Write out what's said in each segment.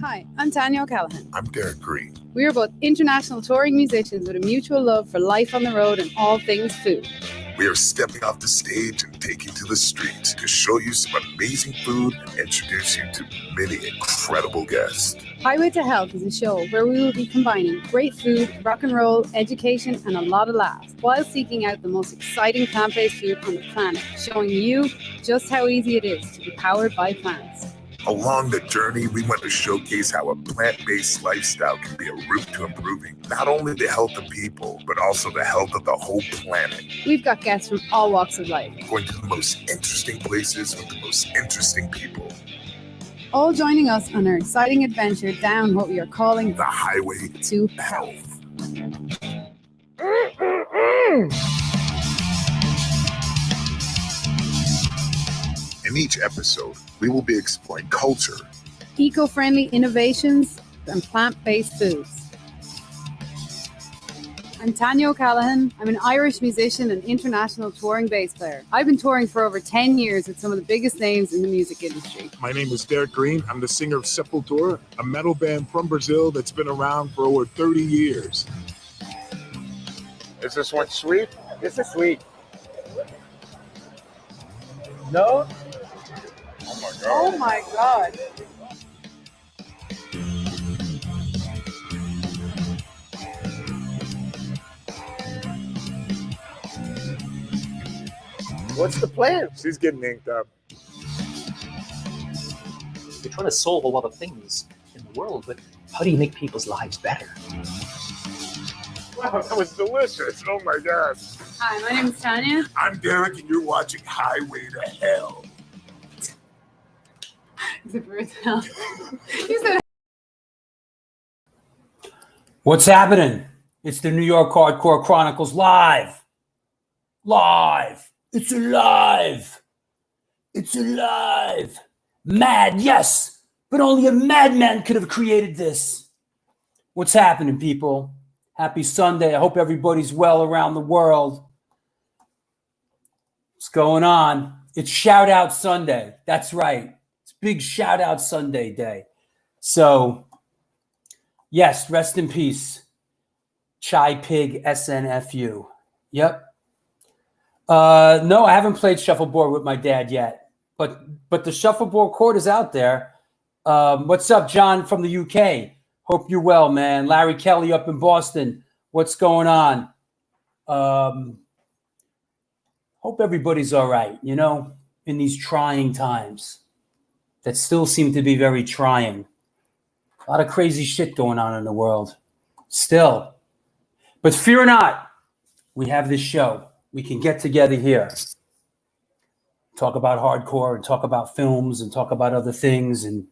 Hi, I'm Tanya O'Callaghan. I'm Derrick Green. We are both international touring musicians with a mutual love for life on the road and all things food. We are stepping off the stage and taking to the streets to show you some amazing food and introduce you to many incredible guests. Highway to Health is a show where we will be combining great food, rock and roll, education, and a lot of laughs, while seeking out the most exciting plant-based food on the planet, showing you just how easy it is to be powered by plants. Along the journey, we want to showcase how a plant-based lifestyle can be a route to improving not only the health of people, but also the health of the whole planet. We've got guests from all walks of life, Going to the most interesting places with the most interesting people. all joining us on our exciting adventure down what we are calling The Highway to Health. In each episode, we will be exploring culture, eco-friendly innovations, and plant-based foods. I'm Tanya O'Callaghan. I'm an Irish musician and international touring bass player. I've been touring for over 10 years with some of the biggest names in the music industry. My name is Derrick Green. I'm the singer of Sepultura, a metal band from Brazil that's been around for over 30 years. Is this one sweet? This is sweet. No? Oh my god. Oh my God. What's the plan? She's getting inked up. We're trying to solve a lot of things in the world, but how do you make people's lives better? Wow, that was delicious. Oh my God. Hi, my name is Tanya. I'm Derrick, and you're watching Highway to Hell. Is it birth hell? You said What's happening? It's the New York Hardcore Chronicles live. Live. It's alive. It's alive. Mad, yes, but only a madman could have created this. What's happening, people? Happy Sunday. I hope everybody's well around the world. What's going on? It's Shout Out Sunday. That's right. It's Big Shout Out Sunday day. So, yes, rest in peace. Chai Pig SNFU. Yep. No, I haven't played shuffleboard with my dad yet, but the shuffleboard court is out there. What's up, John from the UK? Hope you're well, man. Larry Kelly up in Boston. What's going on? Hope everybody's all right, you know, in these trying times that still seem to be very trying. A lot of crazy shit going on in the world still. But fear not, we have this show. We can get together here, talk about hardcore and talk about films and talk about other things and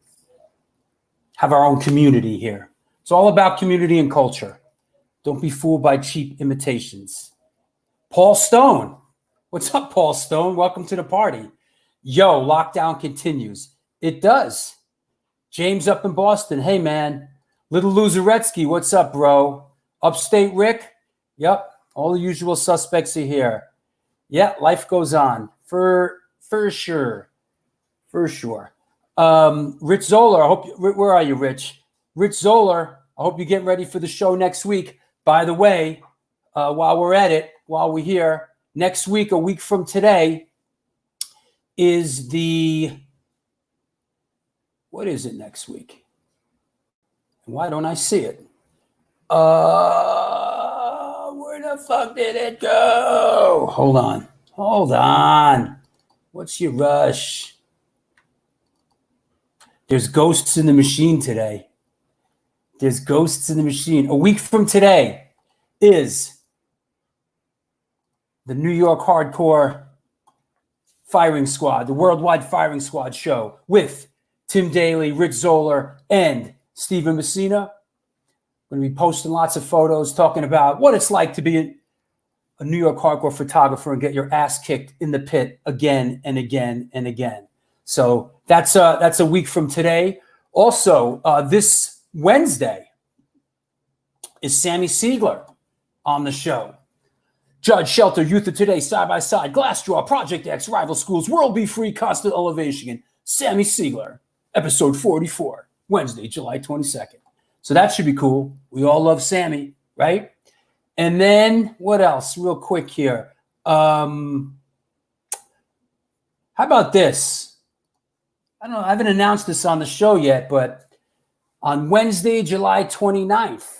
have our own community here. It's all about community and culture. Don't be fooled by cheap imitations. Paul Stone. What's up, Paul Stone? Welcome to the party. Yo, lockdown continues. It does. James up in Boston. Hey, man. Little Luzaretsky. What's up, bro? Upstate Rick. Yep. All the usual suspects are here. Yeah, life goes on. For sure. For sure. Rich Zoller, I hope where are you, Rich? Rich Zoller, I hope you're getting ready for the show next week. By the way, while we're at it, while we're here, next week, a week from today, is what is it next week? And why don't I see it? Where the fuck did it go? Hold on. What's your rush? There's Ghosts in the Machine today. There's Ghosts in the Machine. A week from today is the New York Hardcore Firing Squad, the Worldwide Firing Squad show with Tim Daly, Rich Zoller, and Stephen Messina. We're going to be posting lots of photos talking about what it's like to be a New York hardcore photographer and get your ass kicked in the pit again and again and again. So that's a week from today. Also, this Wednesday is Sammy Siegler on the show. Judge, Shelter, Youth of Today, Side by Side, Glassjaw, Project X, Rival Schools, World Be Free, Constant Elevation, and Sammy Siegler, episode 44. Wednesday, July 22nd. So that should be cool. We all love Sammy, right? And then what else? Real quick here. How about this? I don't know. I haven't announced this on the show yet, but on Wednesday, July 29th,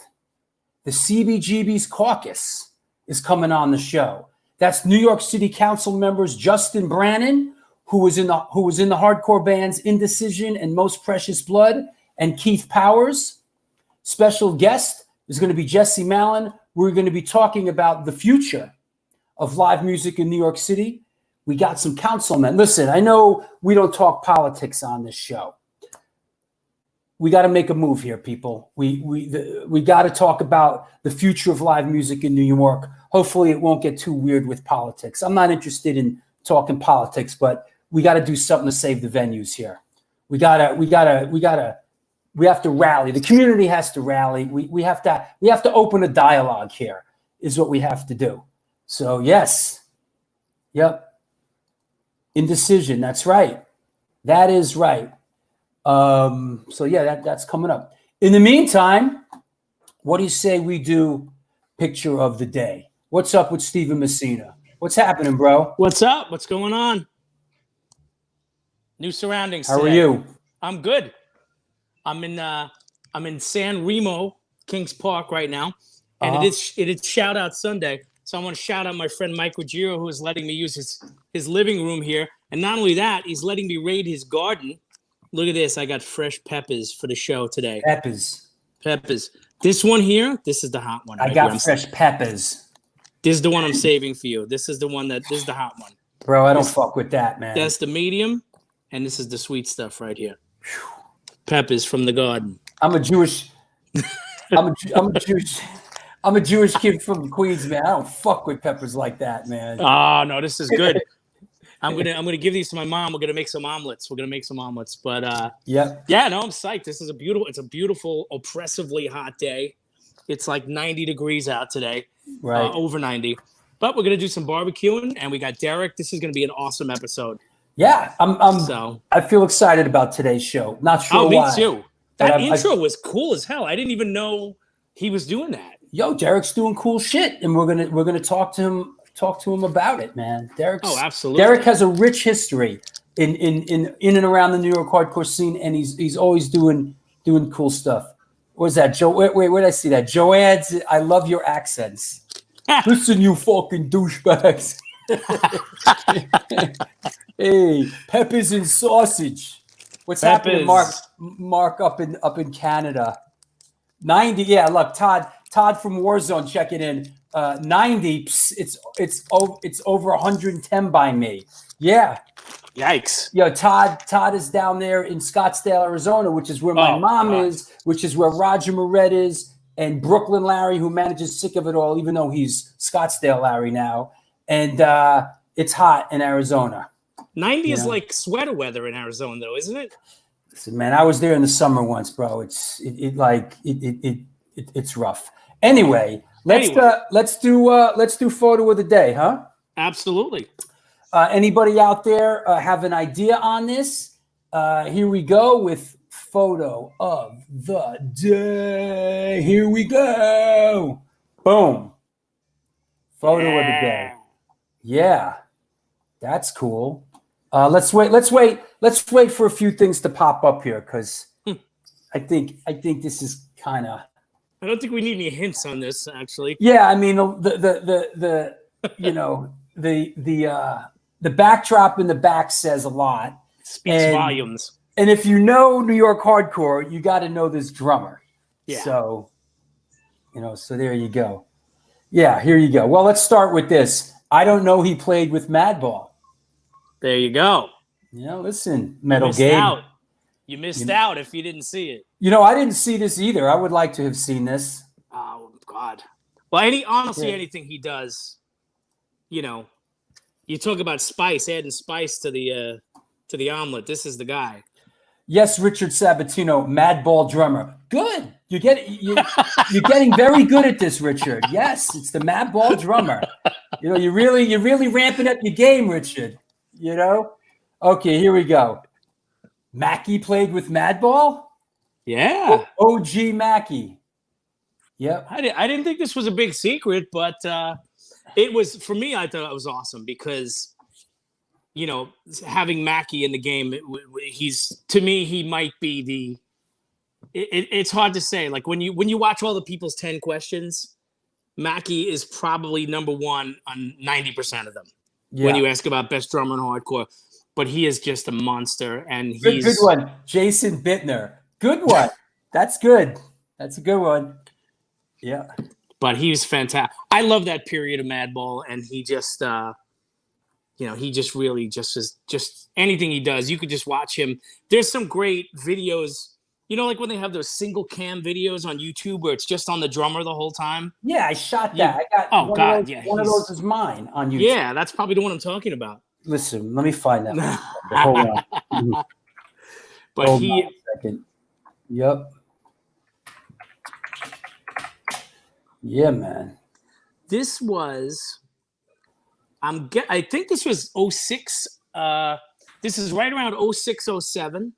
the CBGB's caucus is coming on the show. That's New York City Council members Justin Brannan, who was in the hardcore bands Indecision and Most Precious Blood, and Keith Powers. Special guest is going to be Jesse Mallon. We're going to be talking about the future of live music in New York City. We got some councilmen. Listen, I know we don't talk politics on this show. We got to make a move here, people. We got to talk about the future of live music in New York. Hopefully it won't get too weird with politics. I'm not interested in talking politics, but we got to do something to save the venues here. We have to rally. The community has to rally. We have to open a dialogue here is what we have to do. So yes. Yep. Indecision. That's right. That is right. So yeah, that's coming up. In the meantime, what do you say we do picture of the day? What's up with Steven Messina? What's happening, bro? What's up? What's going on? New surroundings. How today. are you? I'm good. I'm in San Remo, Kings Park right now, and it is Shout Out Sunday. So I want to shout out my friend Mike Ruggiero, who is letting me use his living room here. And not only that, he's letting me raid his garden. Look at this. I got fresh peppers for the show today. Peppers. This one here, this is the hot one. I got fresh peppers. This is the one I'm saving for you. This is the hot one. Bro, I don't fuck with that, man. That's the medium, and this is the sweet stuff right here. Peppers from the garden. I'm a Jewish kid from Queens, man. I don't fuck with peppers like that, man. Oh no, this is good. I'm gonna give these to my mom. We're gonna make some omelets. But yeah, no, I'm psyched. It's a beautiful, oppressively hot day. It's like 90 degrees out today, right? Over 90. But we're gonna do some barbecuing, and we got Derrick. This is gonna be an awesome episode. Yeah, I feel excited about today's show. Not sure why. Me too. That intro was cool as hell. I didn't even know he was doing that. Yo, Derrick's doing cool shit, and we're gonna talk to him about it, man. Absolutely. Derrick has a rich history in and around the New York hardcore scene, and he's always doing cool stuff. What's that, Joe? Wait, where did I see that? Joanne's. I love your accents. Listen, you fucking douchebags. Hey, peppers and sausage. What's happening, Mark up in Canada? 90. Yeah, look, Todd from Warzone checking in. 90. It's over 110 by me. Yeah. Yikes. Yo, Todd is down there in Scottsdale, Arizona, which is where my mom is, which is where Roger Moret is, and Brooklyn Larry, who manages Sick of It All, even though he's Scottsdale Larry now. And it's hot in Arizona. 90 is like sweater weather in Arizona, though, isn't it? Listen, man, I was there in the summer once, bro. It's rough. Anyway, let's do photo of the day, huh? Absolutely. Anybody out there have an idea on this? Here we go with photo of the day. Here we go. Boom. Photo of the day. Yeah, that's cool. Let's wait for a few things to pop up here, because I think this is kind of. I don't think we need any hints on this, actually. Yeah, I mean the the backdrop in the back says a lot. Speaks volumes. And if you know New York hardcore, you got to know this drummer. Yeah. So, so there you go. Yeah, here you go. Well, let's start with this. I don't know he played with Madball. There you go. Listen, Metal Gabe. You missed out if you didn't see it. I didn't see this either. I would like to have seen this. Oh, God. Well, anything he does, you talk about spice, adding spice to the omelet. This is the guy. Yes, Richard Sabatino, Madball drummer. Good. You're getting very good at this, Richard. Yes, it's the Madball drummer. You're really ramping up your game, Richard. Okay, here we go. Mackie played with Madball? Yeah. OG Mackie. Yep. I didn't think this was a big secret, but it was, for me, I thought it was awesome because, you know, having Mackie in the game, to me, he might be it's hard to say. Like when you watch all the people's 10 questions, Mackie is probably number one on 90% of them. Yeah. When you ask about best drummer in hardcore, but he is just a monster, and he's good one. Jason Bittner, good one. That's good. That's a good one. Yeah, but he was fantastic. I love that period of Madball, and he just, you know, he just really just anything he does, you could just watch him. There's some great videos. You know, like when they have those single cam videos on YouTube where it's just on the drummer the whole time? Yeah, I shot that. I got one of those is mine on YouTube. Yeah, that's probably the one I'm talking about. Listen, let me find that. Hold on. But Hold on a second. Yep. Yeah, man. This was, I think this was 06. This is right around 06, 07.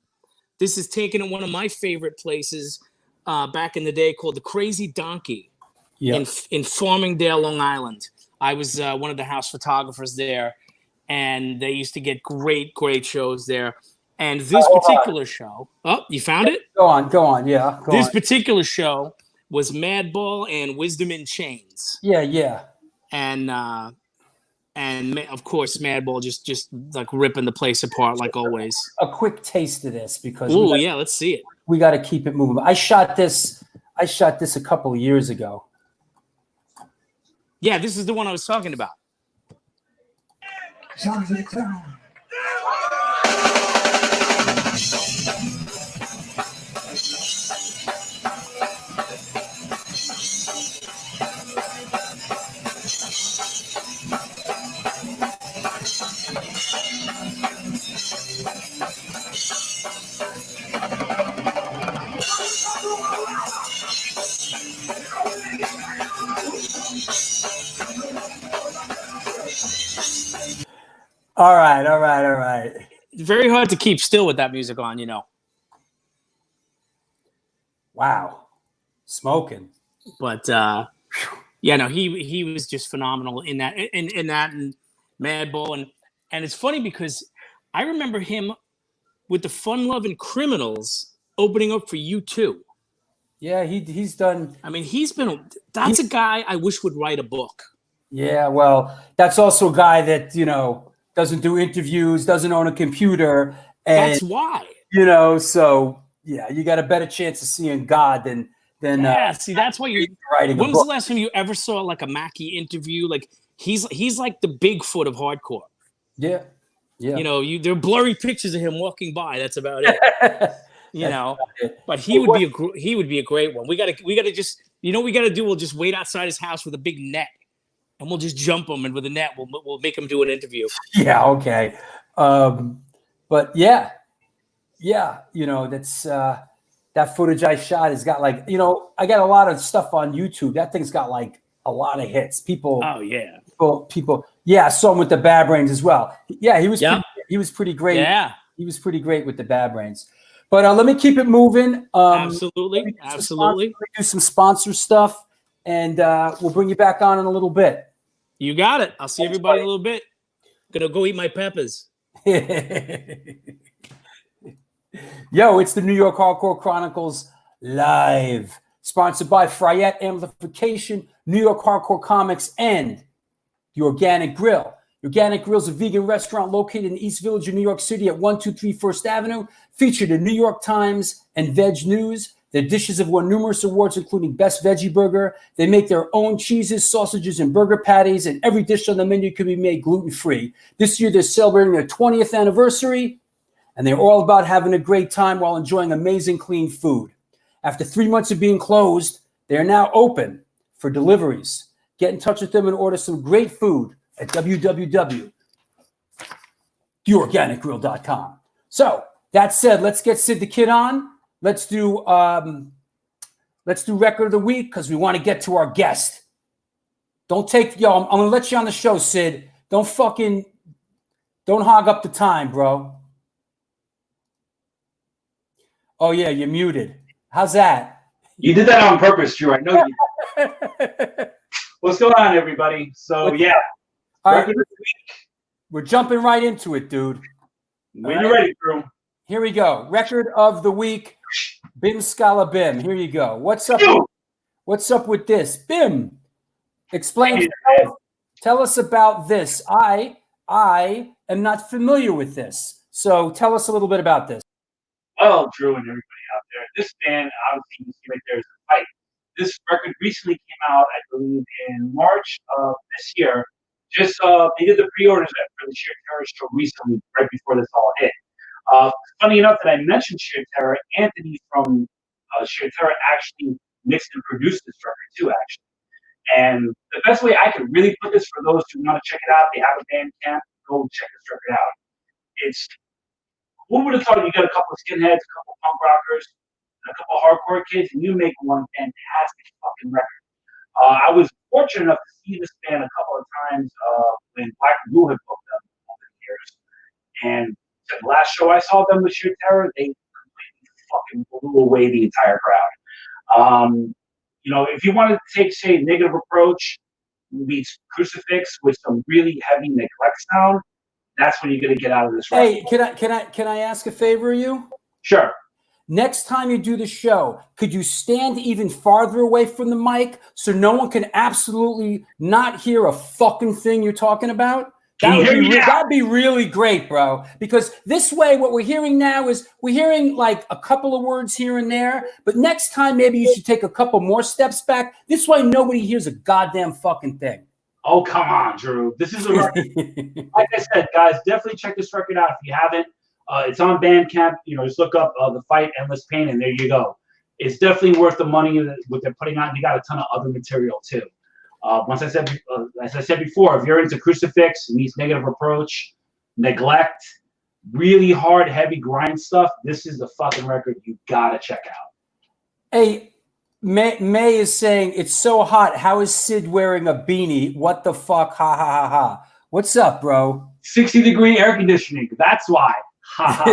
This is taken in one of my favorite places back in the day called the Crazy Donkey in Farmingdale, Long Island. I was one of the house photographers there, and they used to get great shows there. And this particular show, you found it? Go on, yeah. This particular show was Madball and Wisdom in Chains. Yeah. And of course, Madball just like ripping the place apart like always. A quick taste of this because let's see it. We got to keep it moving. I shot this a couple of years ago. Yeah, this is the one I was talking about. All right. Very hard to keep still with that music on, you know. Wow. Smoking. But he was just phenomenal in that and Madball and it's funny because I remember him with the Fun Lovin' Criminals opening up for U2. Yeah, he's done. I mean, that's a guy I wish would write a book. Yeah, well, that's also a guy that, you know, doesn't do interviews, doesn't own a computer. And, that's why. You know, so, yeah, you got a better chance of seeing God than see, that's why you're writing. When was the last time you ever saw like a Mackie interview? Like he's like the Bigfoot of hardcore. Yeah. You know, there are blurry pictures of him walking by. That's about it. You know, but he would be a great one. We gotta just, you know, we gotta do. We'll just wait outside his house with a big net, and we'll just jump him, and with a net, we'll make him do an interview. Yeah, okay. But yeah, you know, that's that footage I shot has got like, you know, I got a lot of stuff on YouTube. That thing's got like a lot of hits. People. Oh yeah. People. Yeah, I saw him with the Bad Brains as well. Yeah, he was pretty great. Yeah, he was pretty great with the Bad Brains. But let me keep it moving. Absolutely. Let me do some sponsor stuff, and we'll bring you back on in a little bit. You got it. I'll see everybody in a little bit. Gonna go eat my peppers. Yo, it's the New York Hardcore Chronicles live, sponsored by Fryette Amplification, New York Hardcore Comics, and The Organic Grill. The Organic Grill is a vegan restaurant located in the East Village of New York City at 123 First Avenue, featured in New York Times and Veg News. Their dishes have won numerous awards, including Best Veggie Burger. They make their own cheeses, sausages, and burger patties, and every dish on the menu can be made gluten-free. This year, they're celebrating their 20th anniversary, and they're all about having a great time while enjoying amazing clean food. After 3 months of being closed, they are now open for deliveries. Get in touch with them and order some great food at www.theorganicgrill.com. So that said, let's get Sid the Kid on. Let's do record of the week because we want to get to our guest. I'm gonna let you on the show, Sid. Don't hog up the time, bro. Oh yeah, you're muted. How's that? You did that on purpose, Drew. I know you did. What's going on, everybody? So, yeah. All right. We're jumping right into it, dude. When you're ready, Drew. Here we go. Record of the week. Bim Scala Bim. Here you go. What's up? What's up with this? Bim, explain. Tell us about this. I am not familiar with this. So tell us a little bit about this. Well, Drew and everybody out there, this band, obviously, you see right there is The Fight. This record recently came out, I believe, in March of this year. Just they did the pre-orders for the Sheer Terror show recently, right before this all hit. Funny enough that I mentioned Sheer Terror, Anthony from Sheer Terror actually mixed and produced this record too, actually. And the best way I could really put this for those who want to check it out, they have a Bandcamp, go check this record out. It's, who would have thought you got a couple of skinheads, a couple of punk rockers, and a couple of hardcore kids, and you make one fantastic fucking record. I was fortunate enough to see this band a couple of times when Black and Blue had booked them over the years. And the last show I saw them with Sheer Terror, they completely fucking blew away the entire crowd. You know, if you wanted to take, say, Negative Approach meets Crucifix with some really heavy Neglect sound, that's what you're gonna get out of this record. Hey, can I ask a favor of you? Sure. Next time you do the show, could you stand even farther away from the mic so no one can absolutely not hear a fucking thing you're talking about? That'd be really great, bro. Because this way, what we're hearing now is we're hearing like a couple of words here and there. But next time, maybe you should take a couple more steps back. This way, nobody hears a goddamn fucking thing. Oh, come on, Drew. This is a record. Like I said, guys, definitely check this record out if you haven't. It's on Bandcamp. You know, just look up The Fight, Endless Pain, and there you go. It's definitely worth the money what they're putting out. And you got a ton of other material too. As I said before, if you're into Crucifix, meets Negative Approach, Neglect, really hard, heavy grind stuff, this is the fucking record you gotta check out. Hey, May is saying it's so hot. How is Sid wearing a beanie? What the fuck? Ha ha ha ha. What's up, bro? 60-degree air conditioning. That's why. Ha ha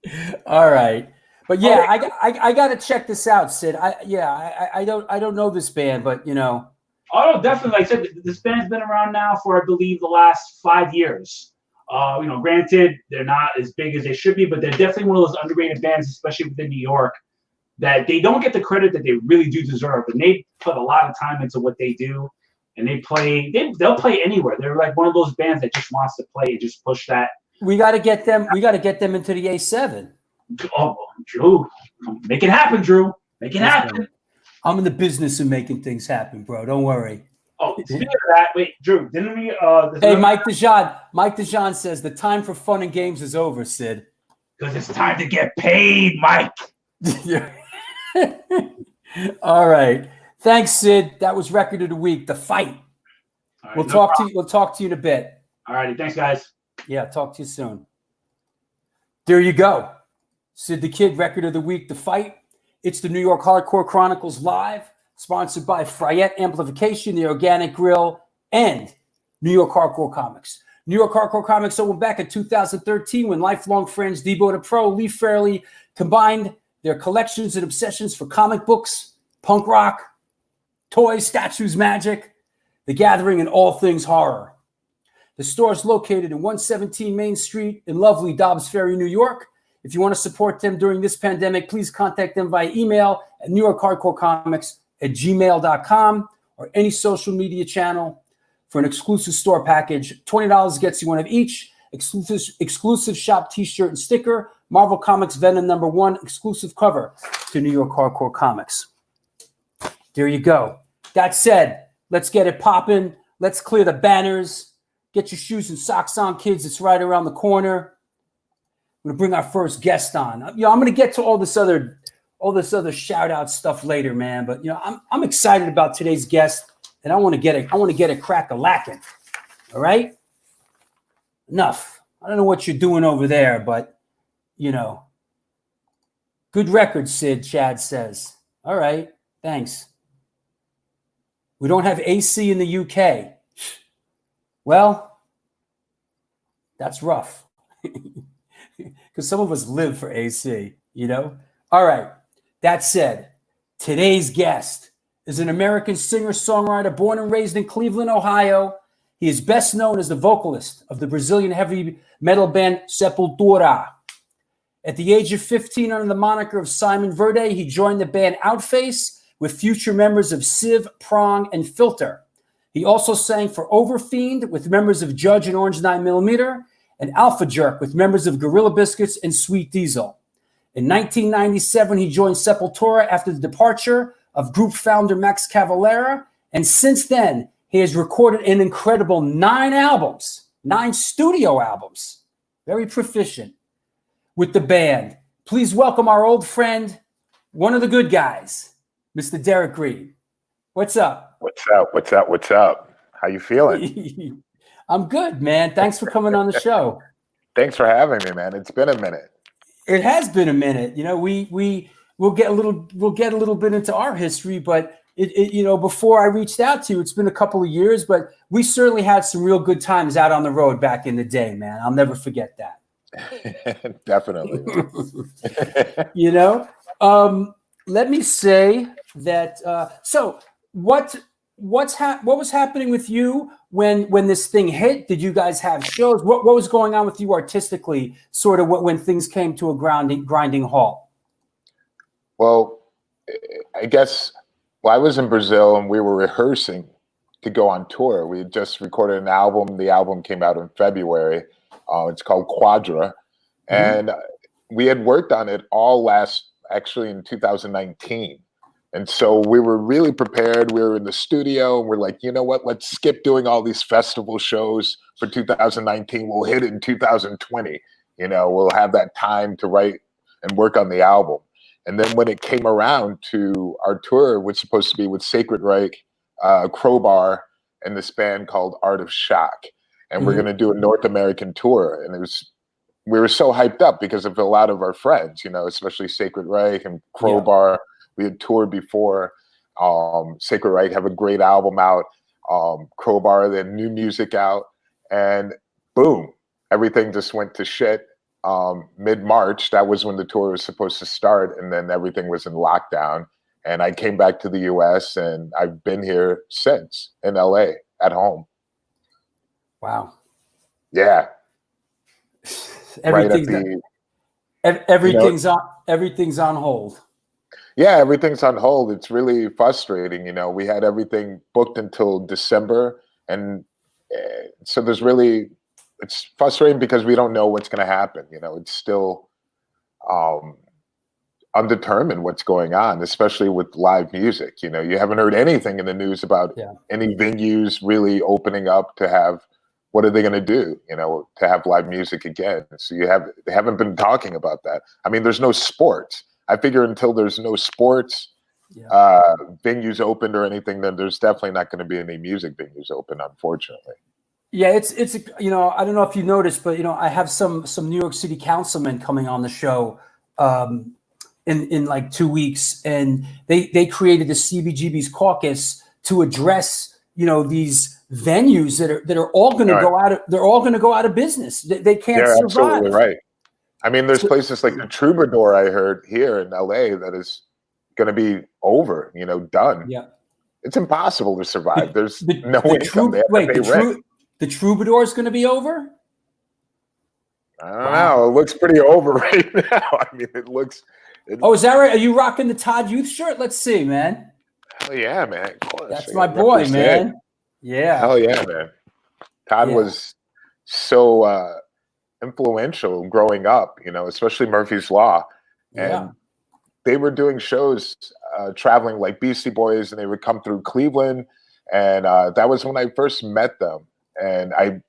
ha. All right. But yeah, I got to check this out, Sid. I don't know this band, but you know. Oh, no, definitely. Like I said, this band's been around now for I believe the last 5 years. You know, granted, they're not as big as they should be, but they're definitely one of those underrated bands, especially within New York, that they don't get the credit that they really do deserve. And they put a lot of time into what they do, and they'll play anywhere. They're like one of those bands that just wants to play and just push that. We got to get them. We got to get them into the A7. Oh, Drew, make it happen, Drew. Make it happen. I'm in the business of making things happen, bro. Don't worry. Oh, speaking of that, wait, Drew, didn't we? Hey, Mike DeJean says the time for fun and games is over, Sid. Because it's time to get paid, Mike. All right. Thanks, Sid. That was record of the week, The Fight. Right, we'll talk to you in a bit. All righty. Thanks, guys. Yeah, talk to you soon. There you go. Sid the Kid, record of the week, The Fight. It's the New York Hardcore Chronicles Live, sponsored by Fryette Amplification, The Organic Grill, and New York Hardcore Comics. New York Hardcore Comics opened back in 2013 when lifelong friends Debo the Pro, Lee Fairley combined their collections and obsessions for comic books, punk rock, toys, statues, magic, the gathering, and all things horror. The store is located in 117 Main Street in lovely Dobbs Ferry, New York. If you want to support them during this pandemic, please contact them via email at newyorkhardcorecomics@gmail.com or any social media channel for an exclusive store package. $20 gets you one of each, exclusive shop t-shirt and sticker, Marvel Comics Venom #1 exclusive cover to New York Hardcore Comics. There you go. That said, let's get it popping. Let's clear the banners. Get your shoes and socks on, kids. It's right around the corner. We're gonna bring our first guest on. You know, I'm gonna get to all this other shout out stuff later, man. But you know, I'm excited about today's guest, and I want to get a crack a lacking. All right, enough. I don't know what you're doing over there, but you know, good record, Sid. Chad says. All right, thanks. We don't have AC in the UK. Well, that's rough. because some of us live for AC, you know? All right. That said, today's guest is an American singer-songwriter born and raised in Cleveland, Ohio. He is best known as the vocalist of the Brazilian heavy metal band Sepultura. At the age of 15, under the moniker of Simon Verde, he joined the band Outface with future members of Siv, Prong, and Filter. He also sang for Overfiend with members of Judge and Orange 9mm, and Alpha Jerk with members of Gorilla Biscuits and Sweet Diesel. In 1997, he joined Sepultura after the departure of group founder Max Cavalera, and since then, he has recorded an incredible 9 albums, 9 studio albums, very proficient with the band. Please welcome our old friend, one of the good guys, Mr. Derrick Green. What's up? What's up? What's up? What's up? How you feeling? I'm good, man. Thanks for coming on the show. Thanks for having me, man. It's been a minute. It has been a minute. You know, we'll get a little bit into our history, but it you know, before I reached out to you, it's been a couple of years, but we certainly had some real good times out on the road back in the day, man. I'll never forget that. Definitely. You know, let me say that. So what was happening with you when this thing hit? Did you guys have shows? What was going on with you artistically, sort of when things came to a grinding halt? Well, I guess I was in Brazil and we were rehearsing to go on tour. We had just recorded an album. The album came out in February. It's called Quadra. And we had worked on it actually in 2019. And so we were really prepared. We were in the studio and we're like, you know what? Let's skip doing all these festival shows for 2019. We'll hit it in 2020. You know, we'll have that time to write and work on the album. And then when it came around to our tour, which was supposed to be with Sacred Reich, Crowbar, and this band called Art of Shock. And we're going to do a North American tour. And we were so hyped up because of a lot of our friends, you know, especially Sacred Reich and Crowbar. Yeah. We had toured before. Sacred Reich have a great album out. Crowbar, they had new music out. And boom, everything just went to shit. Mid-March, that was when the tour was supposed to start. And then everything was in lockdown. And I came back to the US and I've been here since in LA at home. Wow. Yeah. Everything's on hold. Yeah, everything's on hold. It's really frustrating. You know, we had everything booked until December. And so it's frustrating because we don't know what's going to happen. You know, it's still undetermined what's going on, especially with live music. You know, you haven't heard anything in the news about any venues really opening up to have, what are they going to do, you know, to have live music again? So they haven't been talking about that. I mean, there's no sports. I figure until there's no sports venues opened or anything, then there's definitely not going to be any music venues open, unfortunately. Yeah, it's you know, I don't know if you noticed, but you know, I have some New York City councilmen coming on the show in like 2 weeks, and they created the CBGB's caucus to address, you know, these venues that are all going to go out of, they're all going to go out of business. They can't survive. Absolutely right. I mean, there's places like the Troubadour I heard here in LA that is going to be over, you know, done. Yeah. It's impossible to survive. There's no income. The Troubadour is going to be over? I don't know. It looks pretty over right now. I mean, Oh, is that right? Are you rocking the Todd Youth shirt? Let's see, man. Hell yeah, man. Of course. That's my boy, man. Yeah. Hell yeah, man. Todd was so influential growing up, you know, especially Murphy's Law. And they were doing shows traveling like Beastie Boys, and they would come through Cleveland. And that was when I first met them. And I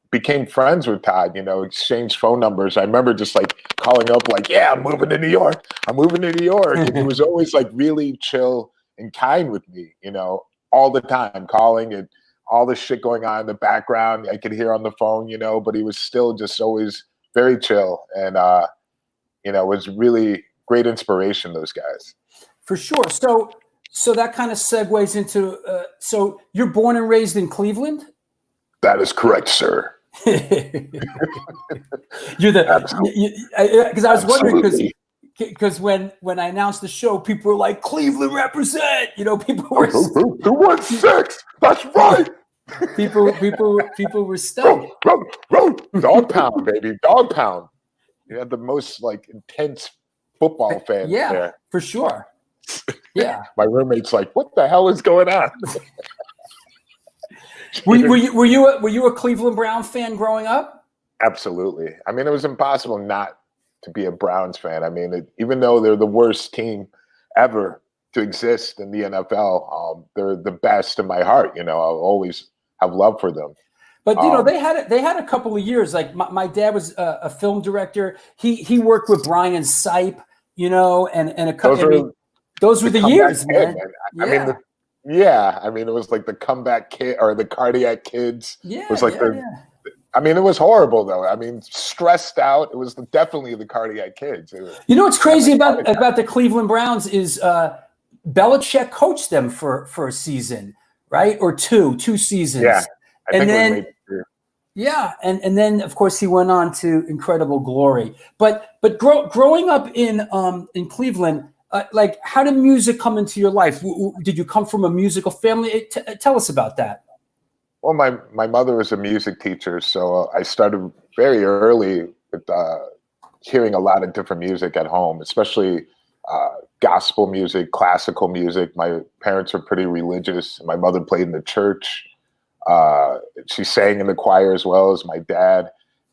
became friends with Todd, you know, exchanged phone numbers. I remember just like calling up like, yeah, I'm moving to New York. I'm moving to New York. And he was always like really chill and kind with me, you know, all the time, calling and all the shit going on in the background. I could hear on the phone, you know, but he was still just always very chill. And, you know, it was really great inspiration, those guys. For sure. So that kind of segues into, so you're born and raised in Cleveland? That is correct, sir. You're the because I was wondering because when I announced the show, people were like, "Cleveland represent." You know, people were who won 6? That's right. people were stoked. Dog pound, baby, dog pound. You had the most like intense football fans there. For sure. Yeah. My roommate's like, "What the hell is going on?" Were you a Cleveland Brown fan growing up? Absolutely. I mean, it was impossible not to be a Browns fan. I mean, even though they're the worst team ever to exist in the NFL, they're the best in my heart. You know, I'll always have love for them. But you know, they had a couple of years. Like my dad was a film director. He worked with Brian Sipe, you know, and a couple. Those were the years, man. I mean, it was like the comeback kid or the cardiac kids. Yeah, it was like I mean, it was horrible though. I mean, stressed out. It was definitely the cardiac kids. You know what's crazy about the Cleveland Browns is Belichick coached them for a season, right? Or two seasons. Yeah, and then of course he went on to incredible glory. But growing up in Cleveland. Like, how did music come into your life? Did you come from a musical family? Tell us about that. Well, my mother was a music teacher, so I started very early with hearing a lot of different music at home, especially gospel music, classical music. My parents were pretty religious. My mother played in the church. She sang in the choir as well as my dad.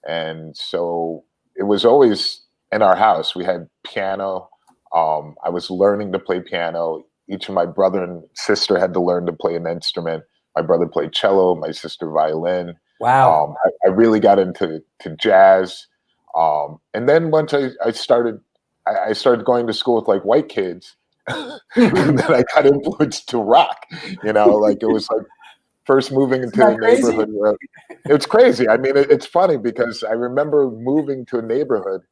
And so it was always in our house. We had piano. I was learning to play piano. Each of my brother and sister had to learn to play an instrument. My brother played cello, my sister violin. Wow. I really got into jazz. And then once I started going to school with like white kids, and then I got influenced to rock, you know, like it was like first moving into the neighborhood. Where, it's crazy. I mean, it's funny because I remember moving to a neighborhood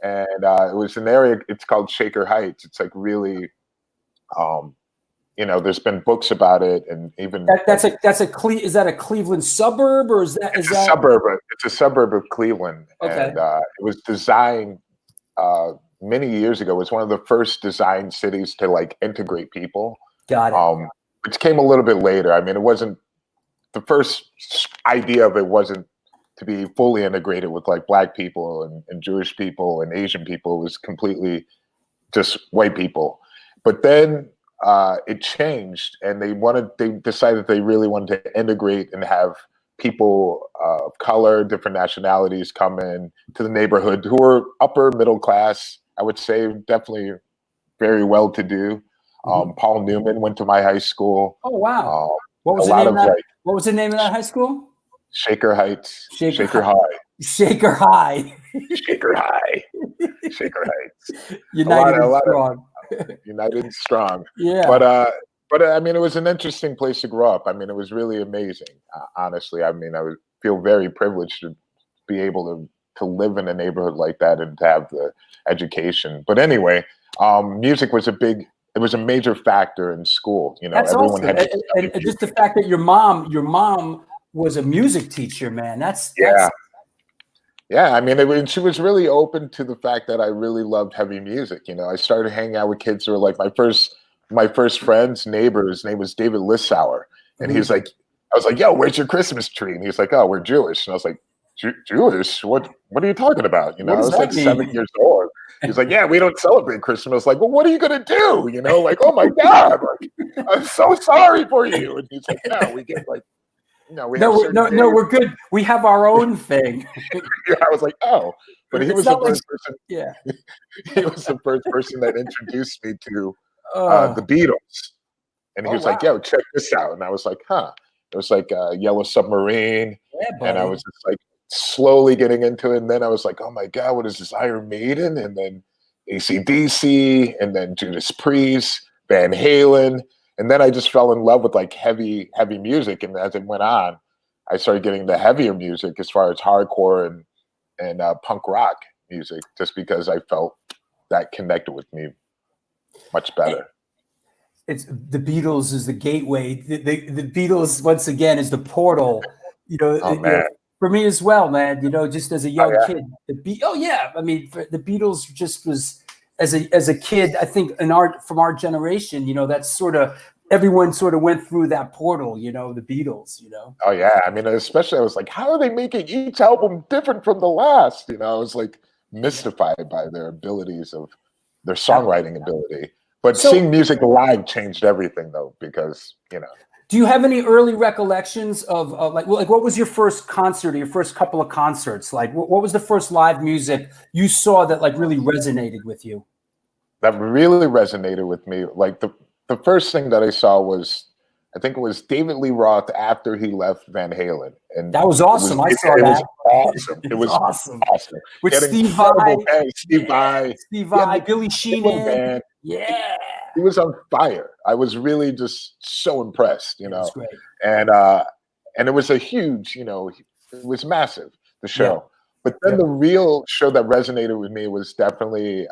and it was an area, it's called Shaker Heights. It's like really, you know, there's been books about it, and even is that a Cleveland suburb or is that a suburb? It's a suburb of Cleveland, okay. And it was designed many years ago. It was one of the first design cities to like integrate people. Got it. Which came a little bit later. I mean, it wasn't the first idea of it wasn't to be fully integrated with like Black people and Jewish people and Asian people. It was completely just white people. But then it changed, and they decided they really wanted to integrate and have people of color, different nationalities come in to the neighborhood who were upper middle class, I would say, definitely very well to do. Paul Newman went to my high school. Oh wow! What was the name of that high school? Shaker Heights. Shaker High. Shaker High. Shaker High. Shaker Heights. United and strong. United and strong. Yeah. But I mean, it was an interesting place to grow up. I mean, it was really amazing. Honestly, I mean, I would feel very privileged to be able to live in a neighborhood like that and to have the education. But anyway, music was it was a major factor in school. You know, that's everyone awesome. had and just the fact that your mom was a music teacher, man. Yeah, I mean, she was really open to the fact that I really loved heavy music. You know, I started hanging out with kids who were like my first friend's neighbor. His name was David Lissauer, and he was like, I was like, "Yo, where's your Christmas tree?" And he was like, "Oh, we're Jewish." And I was like, "Jewish? What are you talking about?" You know, I was like 7 years old. He's like, "Yeah, we don't celebrate Christmas." I was like, "Well, what are you gonna do?" You know, like, "Oh my God, like, I'm so sorry for you." And he's like, "No, we get like." No, we're good. We have our own thing. I was like, oh, but he was the first person. Yeah, he was the first person that introduced me to the Beatles, and he was like, "Yo, check this out." And I was like, "Huh?" It was like Yellow Submarine, and I was just like slowly getting into it. And then I was like, "Oh my God, what is this? Iron Maiden?" And then AC/DC, and then Judas Priest, Van Halen. And then I just fell in love with like heavy music. And as it went on, I started getting the heavier music as far as hardcore and punk rock music, just because I felt that connected with me much better. It's the Beatles is the gateway. The Beatles once again is the portal. You know, For me as well, man. You know, just as a young yeah. kid, I mean, the Beatles just was as a kid. I think from our generation, you know, that's sort of everyone sort of went through that portal. You know, the Beatles. You know. Oh yeah, I mean, especially I was like, how are they making each album different from the last? You know, I was like mystified by their abilities of their songwriting ability. But seeing music live changed everything, though, because you know. Do you have any early recollections of like what was your first concert or your first couple of concerts? Like what was the first live music you saw that like really resonated with you? That really resonated with me. Like the first thing that I saw was, I think it was David Lee Roth after he left Van Halen. And that was awesome. I saw that. It was awesome. It was awesome. With Steve Vai, Billy Sheehan. Yeah. He was on fire. I was really just so impressed, you know. That's great. And it was a huge, you know, it was massive, the show. Yeah. But then the real show that resonated with me was definitely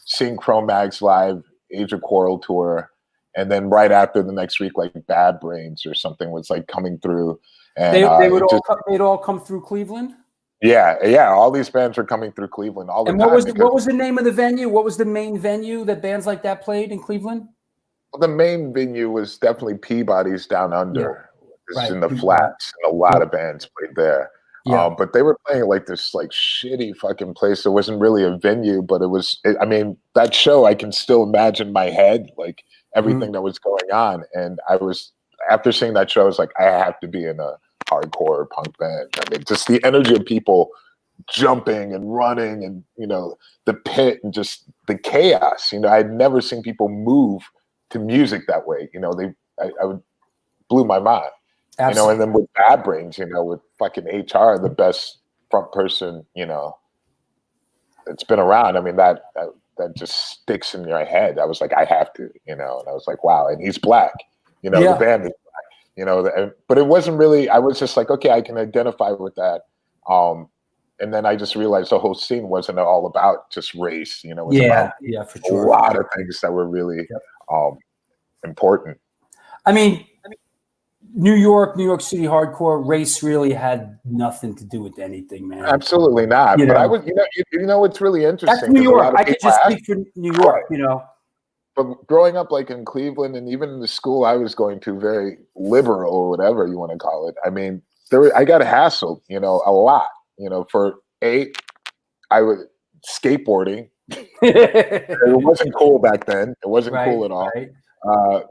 seeing Cro-Mags live, Age of Quarrel tour. And then right after the next week, like Bad Brains or something was like coming through. And they'd all come through Cleveland? Yeah. All these bands were coming through Cleveland all the time. And what was the name of the venue? What was the main venue that bands like that played in Cleveland? Well, the main venue was definitely Peabody's Down Under. Yeah. In the flats, and a lot of bands played there. Yeah. But they were playing like this like shitty fucking place. It wasn't really a venue, but I mean, that show, I can still imagine in my head, like everything that was going on. And after seeing that show, I was like, I have to be in a hardcore punk band. I mean, just the energy of people jumping and running and, you know, the pit and just the chaos. You know, I'd never seen people move to music that way. You know, I blew my mind. Absolutely. You know, and then with Bad Brains, you know, with fucking HR, the best front person, you know, that's been around. I mean, that just sticks in your head. I was like, I have to, you know, and I was like, wow. And he's black, you know, the band is black, you know, but it wasn't really, I was just like, okay, I can identify with that. And then I just realized the whole scene wasn't all about just race, you know, it was about for sure. A lot of things that were really important. I mean, New York City hardcore, race really had nothing to do with anything, man. Absolutely not. But I was, you know, it's really interesting. That's New York. I could just speak for New York, you know. But growing up, like in Cleveland, and even in the school I was going to, very liberal or whatever you want to call it. I mean, I got hassled, you know, a lot. You know, I was skateboarding. It wasn't cool back then. It wasn't cool at all. Right.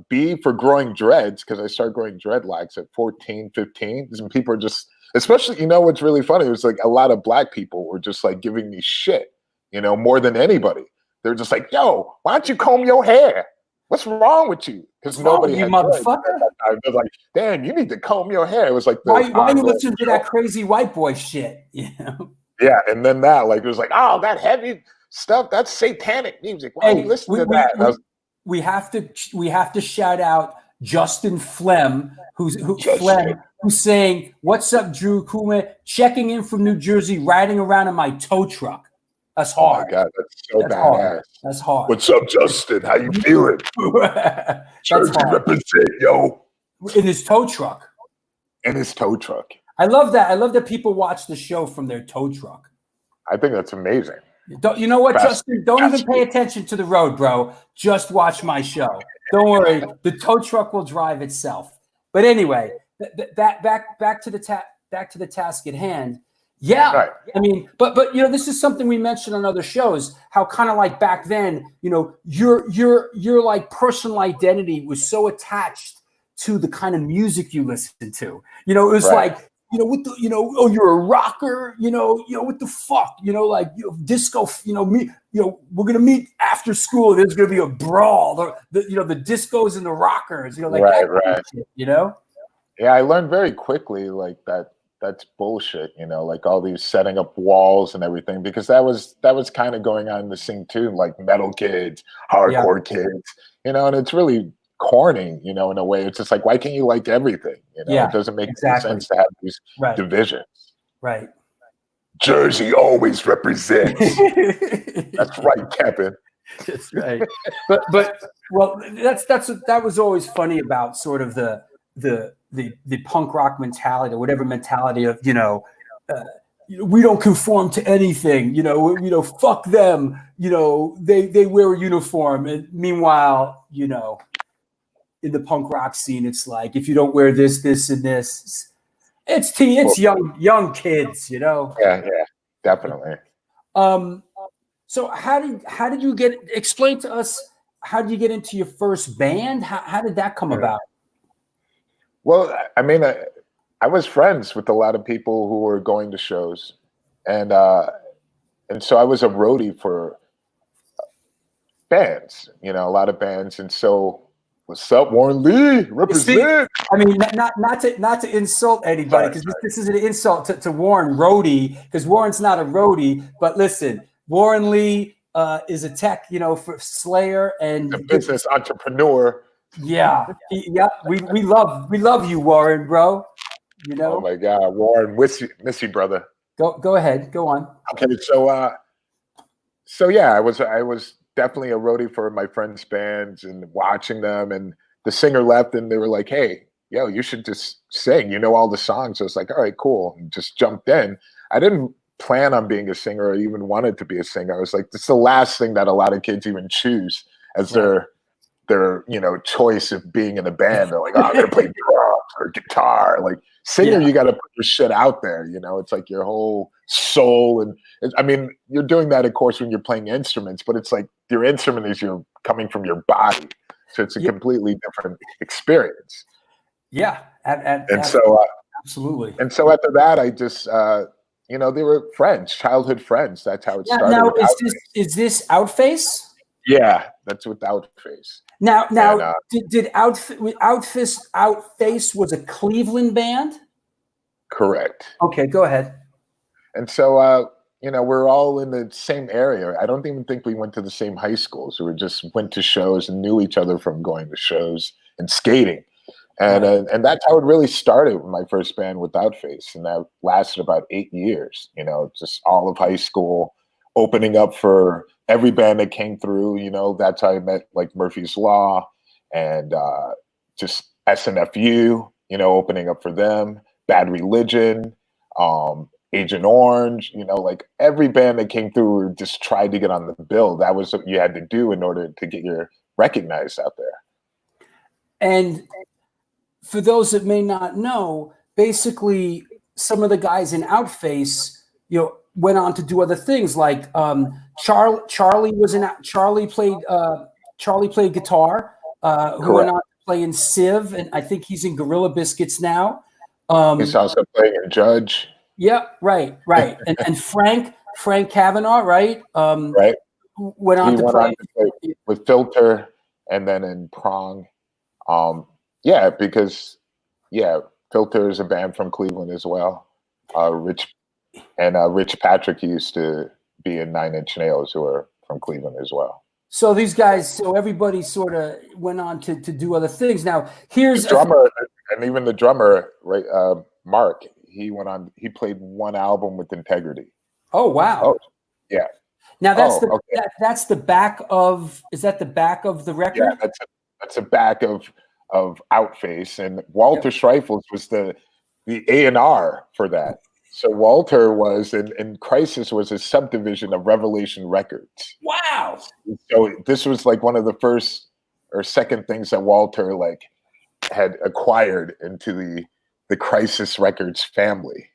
B, for growing dreads, because I started growing dreadlocks at 14, 15. And people are just, especially, you know, what's really funny, it was like a lot of black people were just like giving me shit, you know, more than anybody. They're just like, yo, why don't you comb your hair? What's wrong with you? Because nobody had motherfucker. I was like, damn, you need to comb your hair. It was like, why you listen to that crazy white boy shit? You know? Yeah, and then that, like, it was like, oh, that heavy stuff, that's satanic music. Why do you listen to that? We have to shout out Justin Flem, who's saying, "What's up, Drew Kuma? Checking in from New Jersey, riding around in my tow truck." That's hard. Oh my God, that's so badass. That's hard. What's up, Justin? How you feeling? Jersey represent, yo. In his tow truck. I love that. I love that people watch the show from their tow truck. I think that's amazing. You know what, Justin? Don't even pay attention to the road, bro. Just watch my show. Don't worry. The tow truck will drive itself. But anyway, back to the task at hand. Yeah, right. I mean, but you know, this is something we mentioned on other shows. How kind of like back then, you know, your like personal identity was so attached to the kind of music you listened to. You know, it was like, you know, what the, you know, oh, you're a rocker, you know, what the fuck, you know, like, you know, disco, you know, me, you know, we're gonna meet after school. There's gonna be a brawl. The you know, the discos and the rockers, you know, like that shit, you know. Yeah, I learned very quickly like that's bullshit, you know, like all these setting up walls and everything, because that was kind of going on in the scene too, like metal kids, hardcore kids, you know, and it's really corny, you know, in a way. It's just like, why can't you like everything? You know, it doesn't make any sense to have these divisions. Right. Jersey always represents. That's right, Kevin. That's right. But well, that was always funny about sort of the the punk rock mentality or whatever mentality of, we don't conform to anything, fuck them, they wear a uniform. And meanwhile, in the punk rock scene, it's like, if you don't wear this, this, and this, it's young kids, Yeah, definitely. So how did you explain to us, how did you get into your first band? How did that come about? Well, I mean, I was friends with a lot of people who were going to shows, and so I was a roadie for bands, a lot of bands. And so, what's up, Warren Lee? Represent. I mean, not to insult anybody, because this is an insult to Warren Roadie, because Warren's not a roadie. But listen, Warren Lee is a tech, for Slayer and a business entrepreneur. Yeah, we love you, Warren, bro. Oh my God, Warren, miss you, brother. Go ahead, go on. Okay, so yeah, I was definitely a roadie for my friends' bands and watching them, and the singer left, and they were like, "Hey, yo, you should just sing. All the songs." I was like, "All right, cool," and just jumped in. I didn't plan on being a singer or even wanted to be a singer. I was like, "This is the last thing that a lot of kids even choose as their choice of being in a band." They're like, "Oh, I'm gonna play drums or guitar." Like singer, you got to put your shit out there. It's like your whole soul, and I mean, you're doing that, of course, when you're playing instruments, but it's like your instrument is coming from your body, so it's a completely different experience. Yeah, absolutely. And so after that, I just they were friends, childhood friends. That's how it started. Now, is this Outface? Yeah, that's with Outface. Now, did Outface was a Cleveland band? Correct. Okay, go ahead. And so, we're all in the same area. I don't even think we went to the same high schools. We just went to shows and knew each other from going to shows and skating. And that's how it really started with my first band with Outface. And that lasted about 8 years, just all of high school, opening up for every band that came through. That's how I met like Murphy's Law and just SNFU, opening up for them, Bad Religion, Agent Orange, like every band that came through just tried to get on the bill. That was what you had to do in order to get your recognized out there. And for those that may not know, basically some of the guys in Outface, went on to do other things. Like Charlie played guitar. Who went on to play in Civ, and I think he's in Gorilla Biscuits now. He's also playing in Judge. Yeah, right. and Frank Kavanaugh, right? Right. Went on to play with Filter, and then in Prong. Because Filter is a band from Cleveland as well. Rich Patrick used to be in 9 Inch Nails, who are from Cleveland as well. So these guys, everybody sort of went on to do other things. Now here's the drummer, and even the drummer, right? Mark, he went on. He played one album with Integrity. Oh wow! Oh, yeah. Now that's the back of. Is that the back of the record? Yeah, that's a back of Outface, and Walter Schreifels was the A&R for that. So Walter was, and Crisis was a subdivision of Revelation Records. Wow! So this was like one of the first or second things that Walter had acquired into the Crisis Records family.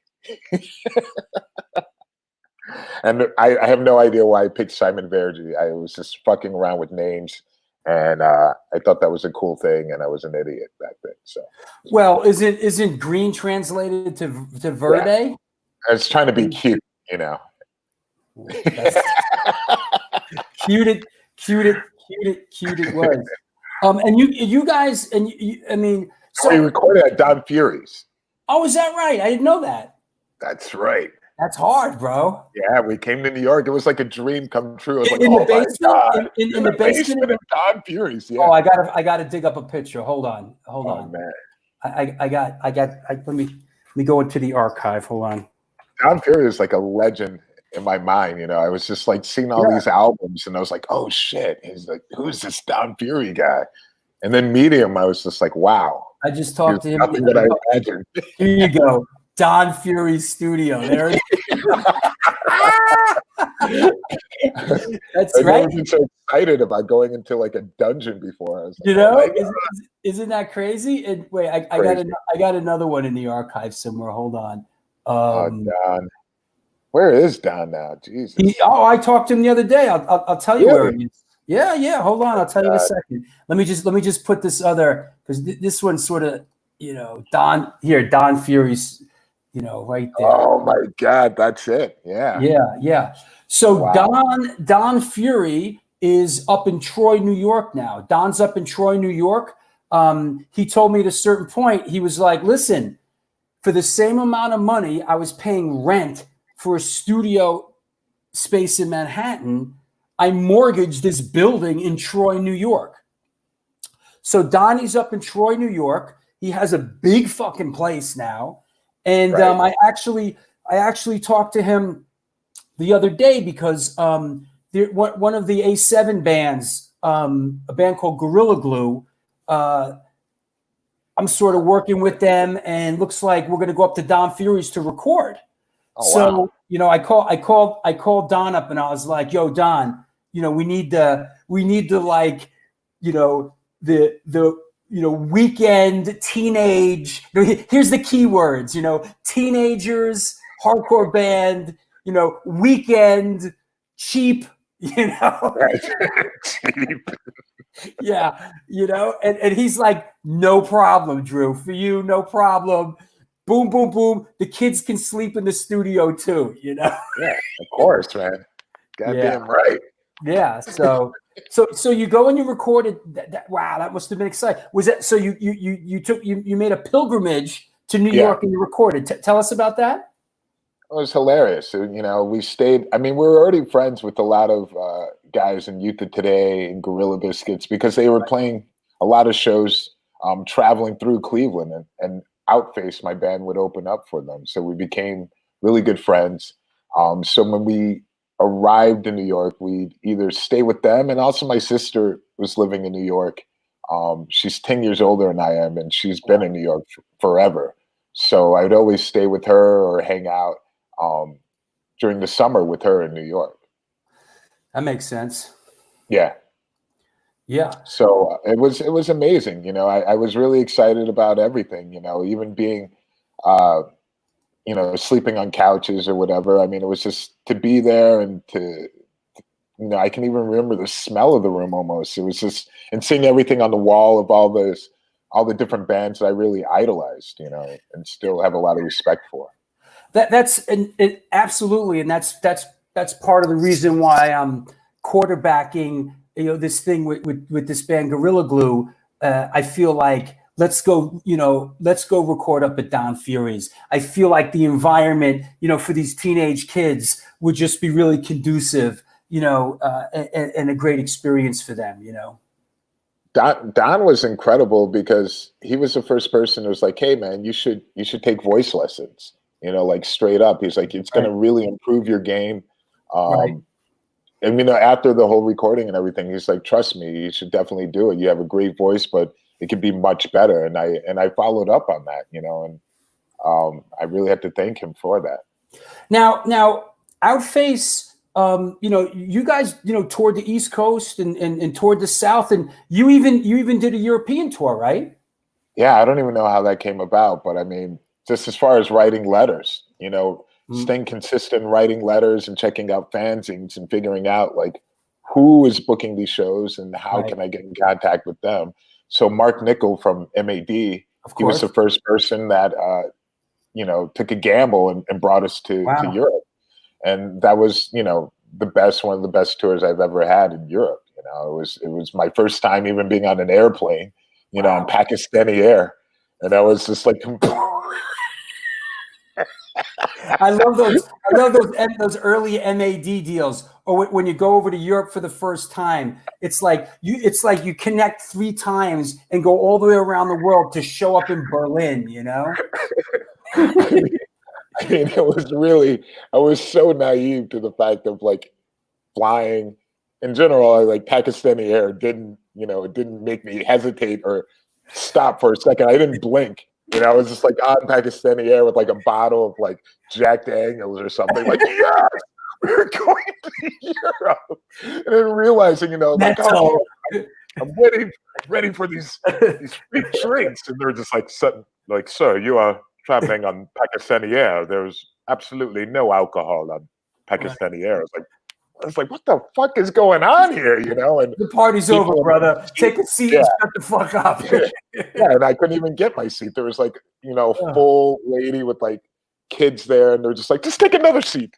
And I have no idea why I picked Simon Verge. I was just fucking around with names. And I thought that was a cool thing, and I was an idiot back then. So, well, isn't green translated to Verde? Yeah. I was trying to be cute, Cute it was. And you guys, and I mean, so we recorded at Don Fury's. Oh, is that right? I didn't know that. That's right. That's hard, bro. Yeah, we came to New York. It was like a dream come true. In the basement? In the basement of Don Fury's. Yeah. Oh, I gotta dig up a picture. Hold on. Man. Let me go into the archive. Hold on. Don Fury is like a legend in my mind. I was just like seeing all these albums, and I was like, oh shit. He's like, who's this Don Fury guy? And then meeting him, I was just like, wow. I just talked to him. Nothing that I imagined. Here you go. Don Fury's studio. There it is. That's I've right. never been so excited about going into like a dungeon before. I was like, You know, oh my God. isn't that crazy? And wait, I got another one in the archive somewhere. Hold on. Don. Where is Don now? Jesus. I talked to him the other day. I'll tell you where he is. Yeah. Hold on. I'll tell you in a second. Let me just put this other, because this one's sort of, Don Fury's, right there. Oh my God, that's it. Yeah. Yeah. So Wow. Don Fury is up in Troy, New York now. Don's up in Troy, New York. He told me at a certain point, he was like, listen, for the same amount of money I was paying rent for a studio space in Manhattan, I mortgaged this building in Troy, New York. So Donnie's up in Troy, New York. He has a big fucking place now. And I actually talked to him the other day because one of the A7 bands, a band called Gorilla Glue, I'm sort of working with them, and looks like we're going to go up to Don Fury's to record. Oh, wow. I called Don up, and I was like, "Yo, Don, we need the weekend teenage. Here's the keywords. Teenagers, hardcore band. Weekend, cheap. Right. Cheap. Yeah, and he's like, no problem, Drew. For you, no problem. Boom, boom, boom. The kids can sleep in the studio too, Yeah, of course, man. Goddamn right. Yeah. So you go and you recorded that. Wow, that must have been exciting. Was that so? You made a pilgrimage to New York and you recorded. Tell us about that. It was hilarious. We stayed. I mean, we were already friends with a lot of guys in Youth of Today and Gorilla Biscuits because they were playing a lot of shows, traveling through Cleveland, and Outface, my band, would open up for them. So we became really good friends. So when we arrived in New York, we'd either stay with them, and also my sister was living in New York. She's 10 years older than I am, and she's been in New York forever. So I'd always stay with her or hang out during the summer with her in New York. That makes sense. Yeah. So it was amazing. I was really excited about everything, even being, sleeping on couches or whatever. I mean, it was just to be there and to, I can even remember the smell of the room almost. It was just, and seeing everything on the wall of all the different bands that I really idolized, and still have a lot of respect for. That's absolutely, and that's part of the reason why I'm quarterbacking, this thing with this band Gorilla Glue. I feel like let's go record up at Don Fury's. I feel like the environment, for these teenage kids would just be really conducive, and a great experience for them. Don was incredible because he was the first person who was like, "Hey man, you should take voice lessons." Like straight up. He's like, it's going to really improve your game. And after the whole recording and everything, he's like, trust me, you should definitely do it. You have a great voice, but it could be much better. And I followed up on that, and I really have to thank him for that. Now Outface, you guys, toured the East Coast and toured the South, and you even did a European tour, right? Yeah, I don't even know how that came about, but I mean, just as far as writing letters, staying consistent, writing letters and checking out fanzines and figuring out like who is booking these shows and how can I get in contact with them. So Mark Nickel from MAD, he was the first person that, took a gamble and brought us to Europe. And that was, one of the best tours I've ever had in Europe. It was my first time even being on an airplane, on Pakistani Air. And I was just like, I love those early MAD deals, or when you go over to Europe for the first time. It's like you connect 3 times and go all the way around the world to show up in Berlin. I mean, I was so naive to the fact of like flying in general. Like Pakistani Air didn't make me hesitate or stop for a second. I didn't blink. You know, I was just like on Pakistani Air with like a bottle of like Jack Daniels or something. Like, yes, we're going to Europe. And then realizing, you know, like, oh, I'm ready for these free drinks. And they're just like, sir, you are traveling on Pakistani Air. There's absolutely no alcohol on Pakistani Air. I was like, what the fuck is going on here? You know, and the party's over, brother. Take a seat and shut the fuck up. Yeah, and I couldn't even get my seat. There was like, you know, full lady with like kids there, and they're just like, just take another seat.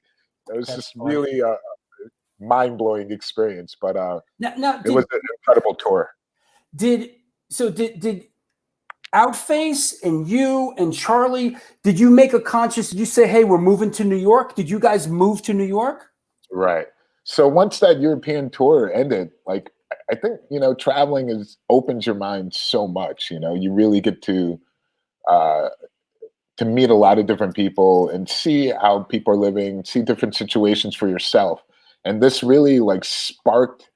It was just really a mind-blowing experience, but it was an incredible tour. Did Outface and you and Charlie, did you make a conscious, did you say, hey, we're moving to New York? Did you guys move to New York? Right. So once that European tour ended, like, I think, you know, traveling opens your mind so much. You know, you really get to meet a lot of different people and see how people are living, see different situations for yourself. And this really like sparked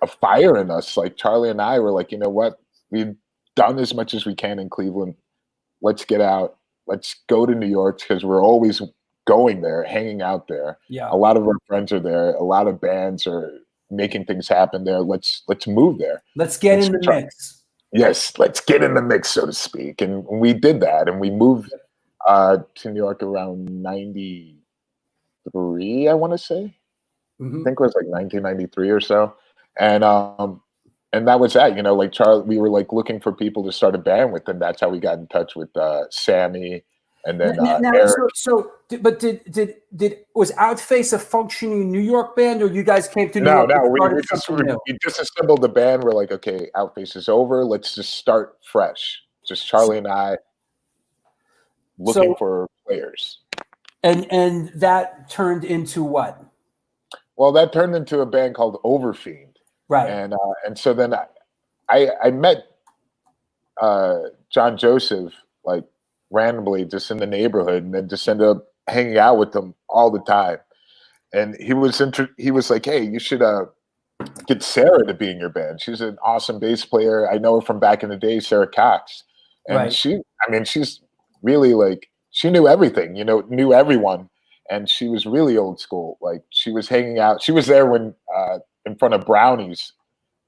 a fire in us. Like Charlie and I were like, you know what, we've done as much as we can in Cleveland. Let's get out. Let's go to New York, because we're always going there, hanging out there. Yeah. A lot of our friends are there. A lot of bands are making things happen there. Let's move there. Let's get in the mix. Yes, let's get in the mix, so to speak. And we did that, and we moved to New York around 93, I want to say. I think it was like 1993 or so. And that was that, you know, like Charlie, we were like looking for people to start a band with, and that's how we got in touch with Sammy. And then Eric. But was Outface a functioning New York band, or you guys came to New York? No, we disassembled the band. We're like, okay, Outface is over. Let's just start fresh. Just Charlie and I looking for players. And that turned into what? Well, that turned into a band called Overfiend. Right. And so then I met John Joseph like randomly just in the neighborhood, and then just ended up hanging out with them all the time. And he was like, hey, you should get Sarah to be in your band. She's an awesome bass player. I know her from back in the day, Sarah Cox. And she's really like, she knew everything, you know, knew everyone. And she was really old school. Like she was hanging out. She was there when in front of Brownies,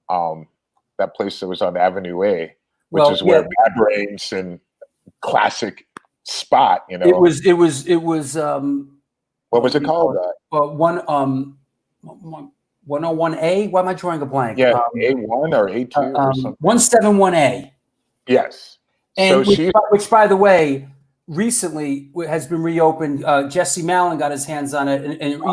that place that was on Avenue A, which is where Bad Brains and classic spot, you know. It was what was it called? 101A. Why am I drawing a blank? Yeah, A1 or A2 or something. 171A. Yes. And so which by the way, recently has been reopened. Jesse Mallon got his hands on it, and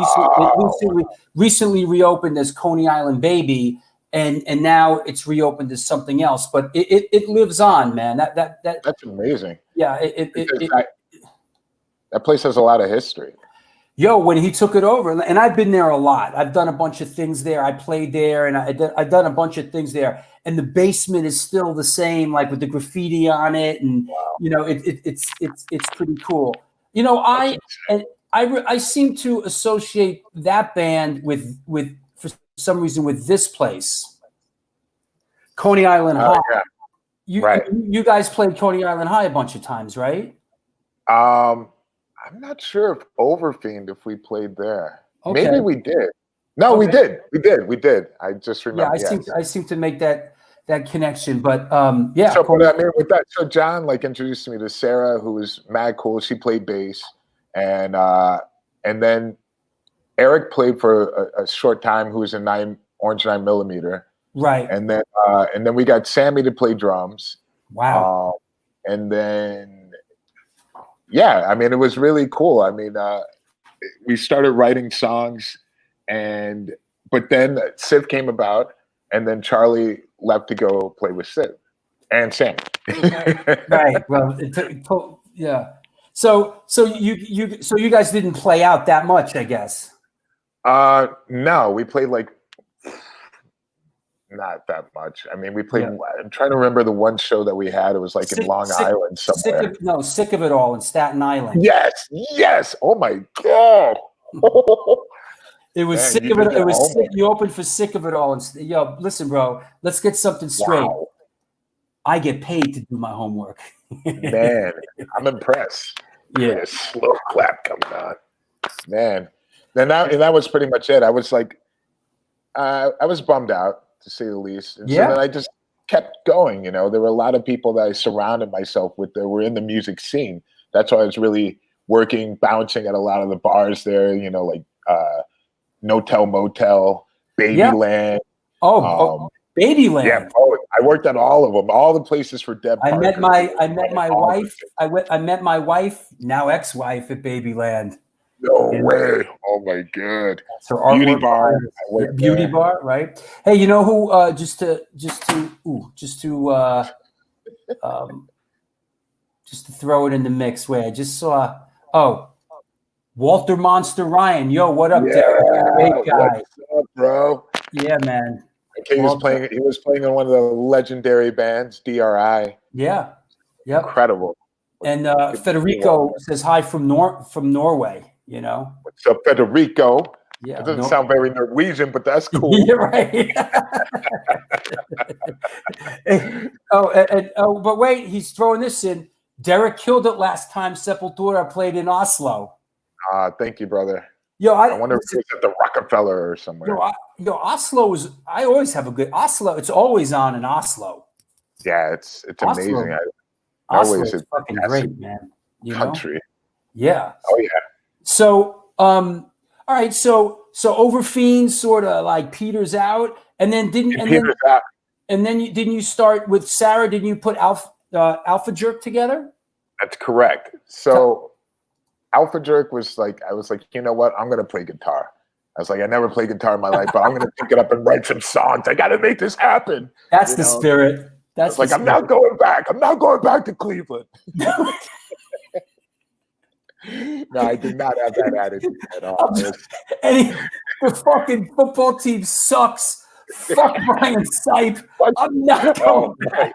recently reopened as Coney Island Baby. And now it's reopened as something else, but it lives on, man. That's amazing. Yeah, that place has a lot of history. Yo, when he took it over, and I've been there a lot. I've done a bunch of things there. I played there, and I've done a bunch of things there. And the basement is still the same, like with the graffiti on it, and you know, it's pretty cool. You know, I seem to associate that band with for some reason with this place, Coney Island High. Yeah. You guys played Coney Island High a bunch of times, right? I'm not sure if Overfiend, if we played there. Okay. Maybe we did. No, we did. I just remember. Yeah, I seem to make that connection, but yeah. So, but I mean, with that, so John like introduced me to Sarah, who was mad cool. She played bass, and then Eric played for a short time, who was in Orange 9mm. Right. And then we got Sammy to play drums. Wow. And then, yeah, I mean, it was really cool. I mean, we started writing songs, but then Civ came about, and then Charlie left to go play with Civ and Sam. Right. Well, yeah. So you guys didn't play out that much, I guess. No, we played like not that much. I mean, we played. Yeah. I'm trying to remember the one show that we had. It was like in Long Island somewhere. Sick of It All in Staten Island. Yes. Oh my god. It was Sick of It. It was sick. You opened for Sick of It All. Yo, listen, bro. Let's get something straight. Wow. I get paid to do my homework. Man, I'm impressed. Yeah. A slow clap coming on. Man. And that was pretty much it. I was like, I was bummed out, to say the least. And so then I just kept going, you know. There were a lot of people that I surrounded myself with that were in the music scene. That's why I was really working, bouncing at a lot of the bars there, you know, like No Tell Motel, Babyland. Babyland. Yeah, I worked at all of them, all the places for Deb Parker. I met my wife. I met my wife, now ex-wife, at Babyland. No way! Oh my god! So Beauty bar, Beauty bar, right? Hey, you know who? Just to throw it in the mix. Wait, I just saw. Oh, Walter Monster Ryan. Yo, what up, Derrick? Great guy. What's up, bro? Yeah, man. Okay, he was playing in one of the legendary bands, DRI. Yeah. Yep. Incredible. And Federico says hi from Norway. You know. What's up, Federico? Yeah. It doesn't sound very Norwegian, but that's cool. Yeah, right. But wait, he's throwing this in. Derrick killed it last time Sepultura played in Oslo. Thank you, brother. Yo, I wonder if it's at the Rockefeller or somewhere. Oslo is. I always have a good Oslo. It's always on in Oslo. Yeah, it's amazing. Oslo is fucking great, man. Country. Yeah. Oh yeah. So, all right. So Overfiend sort of like peters out, and then didn't you start with Sarah? Didn't you put Alpha Jerk together? That's correct. So Alpha Jerk was like, I was like, you know what? I'm going to play guitar. I was like, I never played guitar in my life, but I'm going to pick it up and write some songs. I got to make this happen. That's the spirit. That's like, I'm not going back. I'm not going back to Cleveland. No, I did not have that attitude at all. The fucking football team sucks. Fuck Brian Sipe. I'm not going back.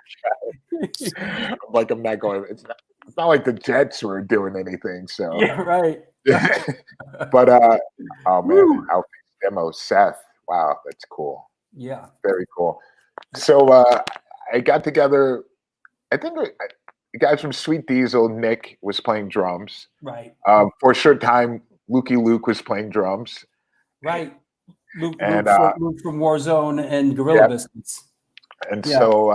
I'm like, I'm not going. It's not like the Jets were doing anything. So yeah, right. But oh man, Alpha's demo, Seth. Wow, that's cool. Yeah, very cool. So I got together. I think the guys from Sweet Diesel, Nick, was playing drums. Right. For a short time, Luke was playing drums. Right. Luke from Warzone and Gorilla Biscuits. And so,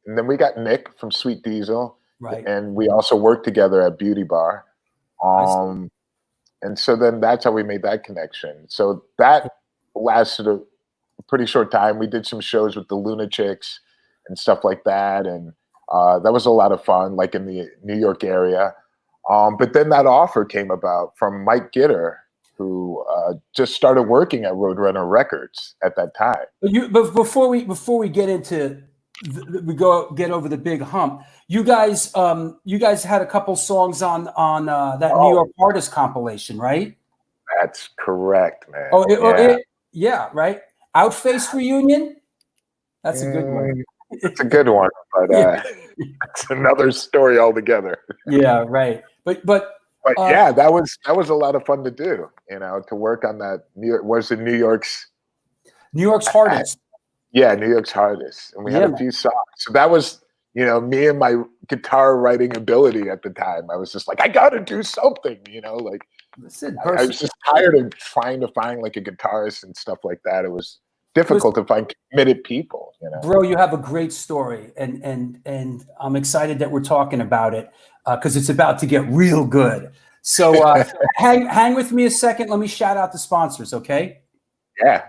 and then we got Nick from Sweet Diesel. Right. And we also worked together at Beauty Bar. And so then that's how we made that connection. So that lasted a pretty short time. We did some shows with the Lunatics and stuff like that. And that was a lot of fun, like in the New York area. But then that offer came about from Mike Gitter, who just started working at Roadrunner Records at that time. But before we get into get over the big hump, you guys had a couple songs on that New York Artist compilation, right? That's correct, man. Right. Outface Reunion. That's a good one. It's a good one, but it's another story altogether. Yeah, right. But yeah, that was a lot of fun to do. You know, to work on that. New York's Hardest. Yeah, New York's Hardest, and we had a few songs. So that was, you know, me and my guitar writing ability at the time. I was just like, I got to do something. You know, like I was just tired of trying to find like a guitarist and stuff like that. It was difficult to find committed people, you know. Bro, you have a great story, and I'm excited that we're talking about it because it's about to get real good. So hang with me a second. Let me shout out the sponsors, okay? Yeah.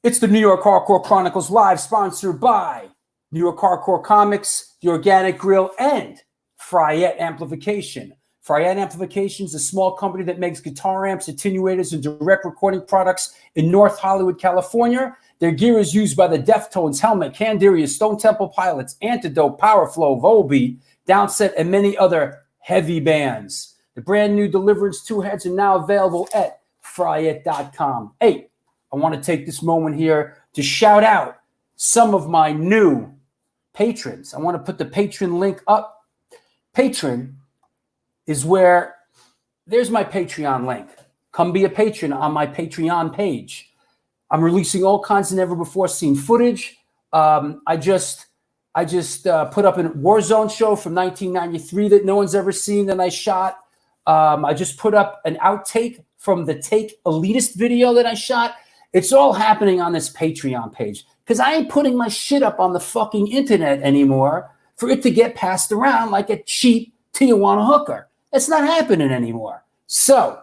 It's the New York Hardcore Chronicles Live, sponsored by New York Hardcore Comics, The Organic Grill, and Fryette Amplification. Fryette Amplification is a small company that makes guitar amps, attenuators, and direct recording products in North Hollywood, California. Their gear is used by the Deftones, Helmet, Candiria, Stone Temple Pilots, Antidote, Powerflow, Volbeat, Downset, and many other heavy bands. The brand new Deliverance 2 heads are now available at Fryette.com. Hey, I want to take this moment here to shout out some of my new patrons. I want to put the patron link up. Patron is where there's my Patreon link. Come be a patron on my Patreon page. I'm releasing all kinds of never before seen footage. I just I just put up a Warzone show from 1993 that no one's ever seen that I shot. I just put up an outtake from the Take Elitist video that I shot. It's all happening on this Patreon page because I ain't putting my shit up on the fucking internet anymore for it to get passed around like a cheap Tijuana hooker. It's not happening anymore. So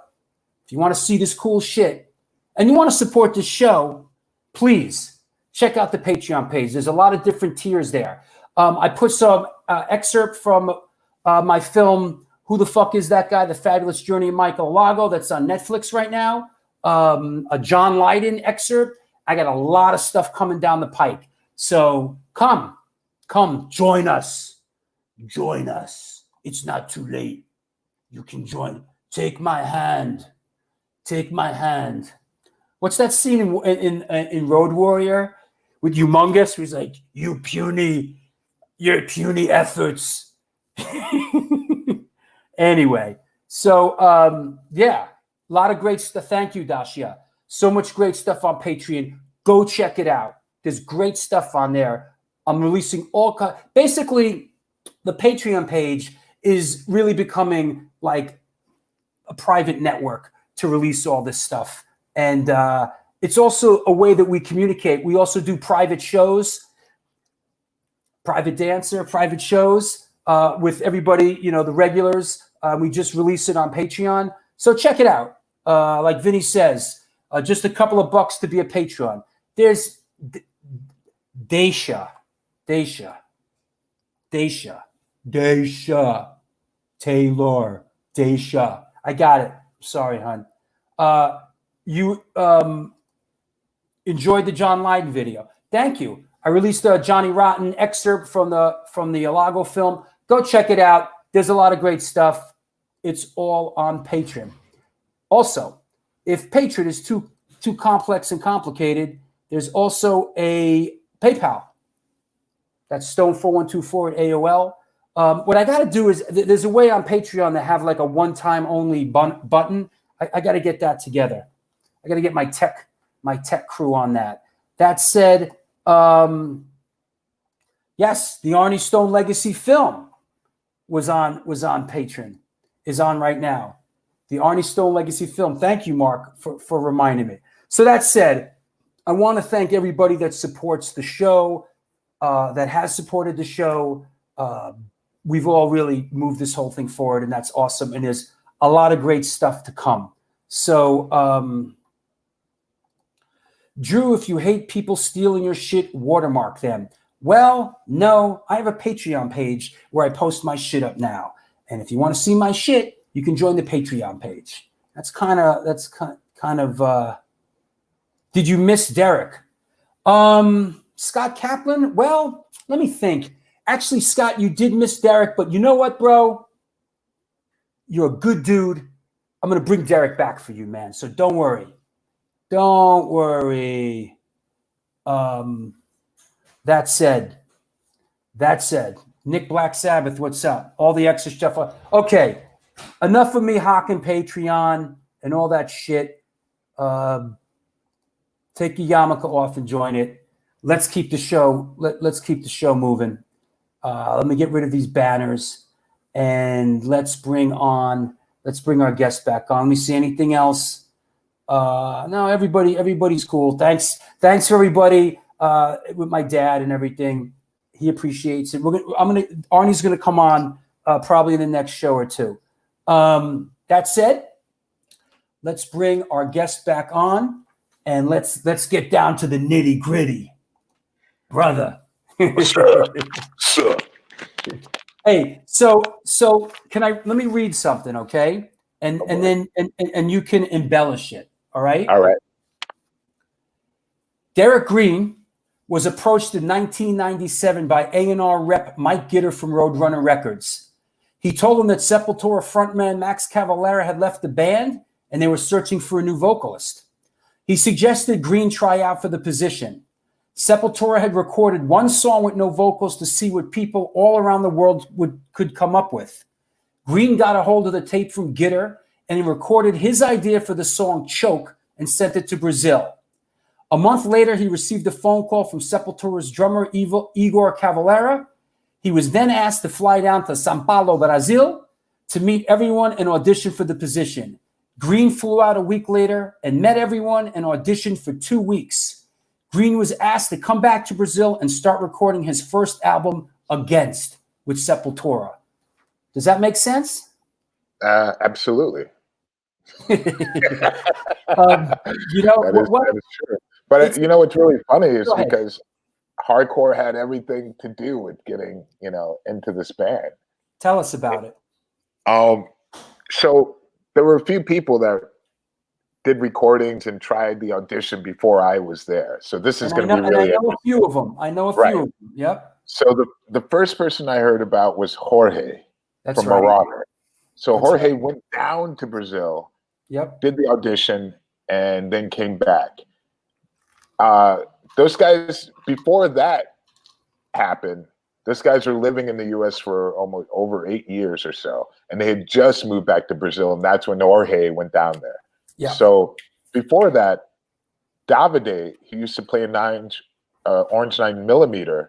if you want to see this cool shit and you want to support this show, please check out the Patreon page. There's a lot of different tiers there. I put some excerpt from my film, Who the Fuck Is That Guy? The Fabulous Journey of Michael Lago, that's on Netflix right now. A John Lydon excerpt. I got a lot of stuff coming down the pike. So come, join us. Join us. It's not too late. You can join. Take my hand. Take my hand. What's that scene in Road Warrior with Humongous? Who's like, your puny efforts. Anyway, so yeah, a lot of great stuff. Thank you, Dacia. So much great stuff on Patreon. Go check it out. There's great stuff on there. I'm releasing basically the Patreon page is really becoming like a private network to release all this stuff. And it's also a way that we communicate. We also do private shows, private dancer, private shows with everybody, the regulars. We just release it on Patreon. So check it out. Like Vinny says, just a couple of bucks to be a patron. There's Daisha, Taylor, Daisha. I got it. Sorry, hon. You enjoyed the John Lydon video. Thank you. I released a Johnny Rotten excerpt from the Alago film. Go check it out. There's a lot of great stuff. It's all on Patreon. Also, if Patreon is too complex and complicated, there's also a PayPal. That's Stone4124 at AOL. What I got to do is there's a way on Patreon to have like a one-time only button. I got to get that together. I got to get my tech crew on that. That said, yes, the Arnie Stone Legacy film was on Patreon, is on right now. The Arnie Stone Legacy film. Thank you, Mark, for reminding me. So that said, I want to thank everybody that supports the show, that has supported the show. We've all really moved this whole thing forward, and that's awesome. And there's a lot of great stuff to come. So, Drew, if you hate people stealing your shit, watermark them. Well, no, I have a Patreon page where I post my shit up now. And if you want to see my shit, you can join the Patreon page. That's kind of, did you miss Derrick? Scott Kaplan? Well, let me think. Actually, Scott, you did miss Derrick, but you know what, bro? You're a good dude. I'm going to bring Derrick back for you, man. So don't worry. Don't worry. That said, Nick Black Sabbath, what's up? All the extra stuff. Okay, enough of me hawking Patreon and all that shit. Take your yarmulke off and join it. Let's keep the show. Let's keep the show moving. Let me get rid of these banners and let's bring our guest back on. Let me see anything else. No, everybody's cool. Thanks for everybody with my dad and everything. He appreciates it. Arnie's gonna come on probably in the next show or two. That said, let's bring our guest back on and let's get down to the nitty gritty, brother. Sure. Hey, so let me read something, okay? And then you can embellish it. All right. All right. Derrick Green was approached in 1997 by A&R rep Mike Gitter from Roadrunner Records. He told him that Sepultura frontman Max Cavalera had left the band and they were searching for a new vocalist. He suggested Green try out for the position. Sepultura had recorded one song with no vocals to see what people all around the world could come up with. Green got a hold of the tape from Gitter and he recorded his idea for the song Choke and sent it to Brazil. A month later, he received a phone call from Sepultura's drummer, Igor Cavalera. He was then asked to fly down to São Paulo, Brazil, to meet everyone and audition for the position. Green flew out a week later and met everyone and auditioned for 2 weeks. Green was asked to come back to Brazil and start recording his first album, Against, with Sepultura. Does that make sense? Absolutely. You know, that is true. But you know what's really funny is Go ahead. because hardcore had everything to do with getting, into this band. Tell us about it. So there were a few people that did recordings and tried the audition before I was there. So this is going to be really. I know a few of them. Right. Of them. Yep. So the first person I heard about was Jorge from right. Marauder. So That's Jorge right. went down to Brazil, Yep. did the audition, and then came back. Those guys, before that happened, those guys were living in the U.S. for almost over 8 years or so, and they had just moved back to Brazil, and that's when Jorge went down there. Yeah. So before that, Davide, who used to play in Orange 9mm,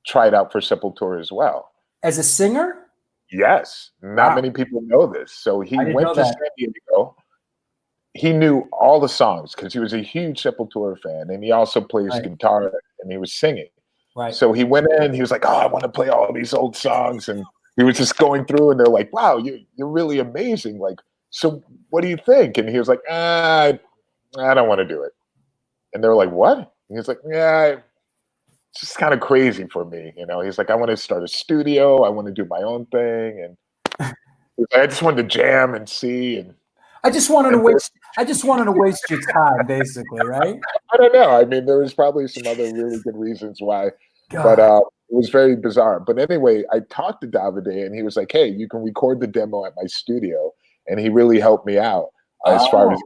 tried out for Sepultura as well. As a singer? Yes. Not many people know this. So he went to San Diego. He knew all the songs because he was a huge Sepultura fan, and he also plays guitar and he was singing. Right. So he went in, he was like, "Oh, I want to play all these old songs," and he was just going through, and they're like, "Wow, you're really amazing. Like, so what do you think?" And he was like, I don't want to do it." And they were like, "What?" And he was like, "Yeah, it's just kind of crazy for me, He's like, "I want to start a studio. I want to do my own thing," and he's like, "I just wanted to jam and see." And I just wanted to waste your time, basically, right? I don't know. I mean, there was probably some other really good reasons why, but it was very bizarre. But anyway, I talked to Davide, and he was like, "Hey, you can record the demo at my studio," and he really helped me out as far as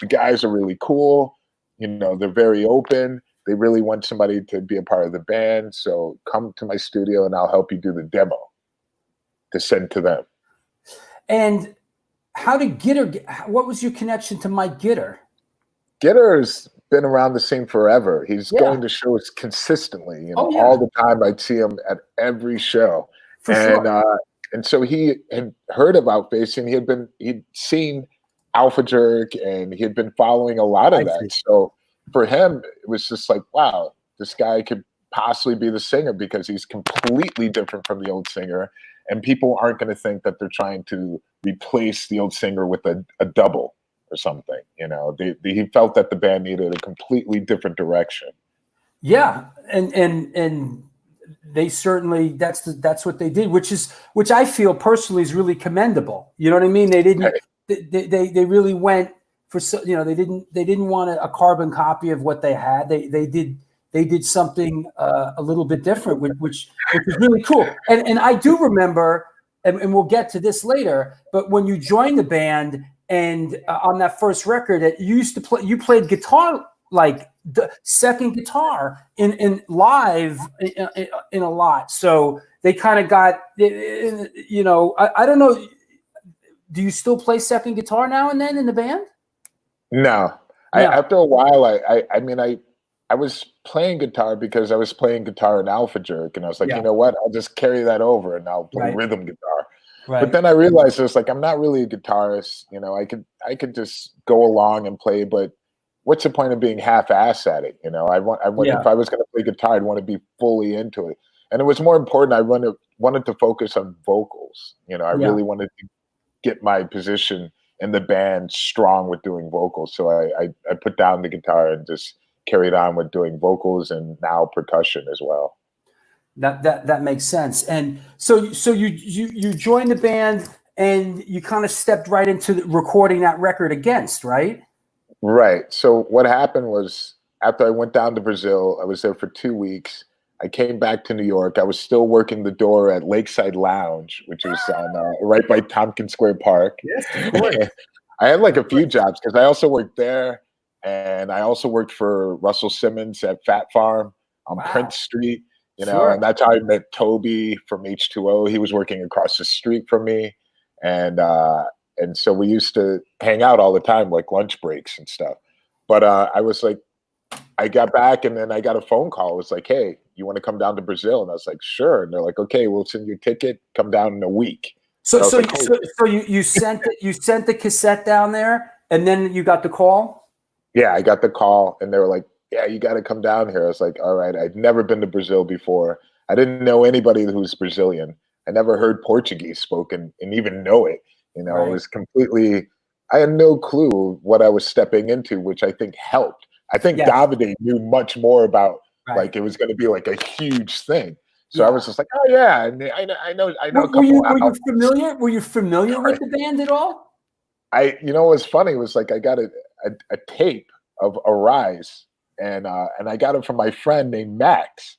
the guys are really cool. They're very open. They really want somebody to be a part of the band. So come to my studio, and I'll help you do the demo to send to them. And how did Gitter? What was your connection to Mike Gitter? Gitter's been around the scene forever. He's going to shows consistently. All the time. I'd see him at every show, and so he had heard about Facing. He'd seen Alpha Jerk, and he had been following a lot of that. So for him, it was just like, wow, this guy could possibly be the singer because he's completely different from the old singer, and people aren't going to think that they're trying to replace the old singer with a double or something. He felt that the band needed a completely different direction. Yeah, and they certainly that's what they did, which I feel personally is really commendable. You know what I mean? They didn't they really went for they didn't want a carbon copy of what they had. They did something a little bit different, which is really cool. And I do remember, and we'll get to this later, but when you joined the band and on that first record, you played guitar, like the second guitar in live in a lot. So they kind of got, I don't know. Do you still play second guitar now and then in the band? No. After a while, I was playing guitar because I was playing guitar in Alpha Jerk, and I was like, you know what? I'll just carry that over and I'll play rhythm guitar. Right. But then I realized it's like I'm not really a guitarist. I could just go along and play, but what's the point of being half-ass at it? If I was going to play guitar, I'd want to be fully into it. And it was more important. I wanted to focus on vocals. I really wanted to get my position in the band strong with doing vocals. So I put down the guitar and just carried on with doing vocals and now percussion as well. That makes sense. And so you joined the band and you kind of stepped right into recording that record Against, right? Right. So what happened was after I went down to Brazil, I was there for 2 weeks. I came back to New York. I was still working the door at Lakeside Lounge, which is on right by Tompkins Square Park. Yes, of course. I had like a few jobs because I also worked there, and I also worked for Russell Simmons at Fat Farm on Prince Street. And that's how I met Toby from H2O. He was working across the street from me, and so we used to hang out all the time, like lunch breaks and stuff. But I was like, I got back, and then I got a phone call. It was like, hey, you want to come down to Brazil? And I was like, sure. And they're like, okay, we'll send you a ticket. Come down in a week. So So you sent the cassette down there, and then you got the call. Yeah, I got the call, and they were like, yeah, you got to come down here. I was like, all right. I'd never been to Brazil before. I didn't know anybody who's Brazilian. I never heard Portuguese spoken and even know it. You know, It was completely, I had no clue what I was stepping into, which I think helped. I think Davide knew much more about, like, it was going to be like a huge thing. So I was just like, oh yeah, and I know a couple. Were you familiar with the band at all? You know, what's funny was like I got a tape of Arise, and I got it from my friend named Max.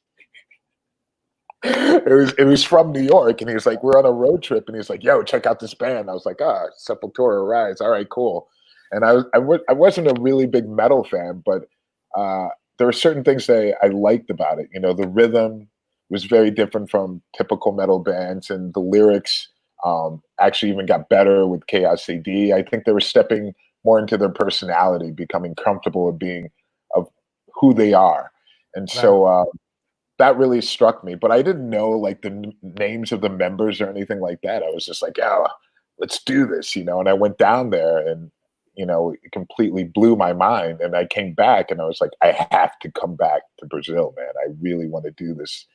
It was from New York, and he was like, we're on a road trip, and he was like, yo, check out this band. I was like, Sepultura, Arise, all right, cool. And I wasn't a really big metal fan, but there were certain things that I liked about it. You know, the rhythm was very different from typical metal bands, and the lyrics actually even got better with Chaos AD. I think they were stepping more into their personality, becoming comfortable of who they are. And so that really struck me. But I didn't know like the names of the members or anything like that. I was just like, oh, let's do this, you know. And I went down there, and you know, it completely blew my mind. And I came back, and I was like, I have to come back to Brazil, man. I really want to do this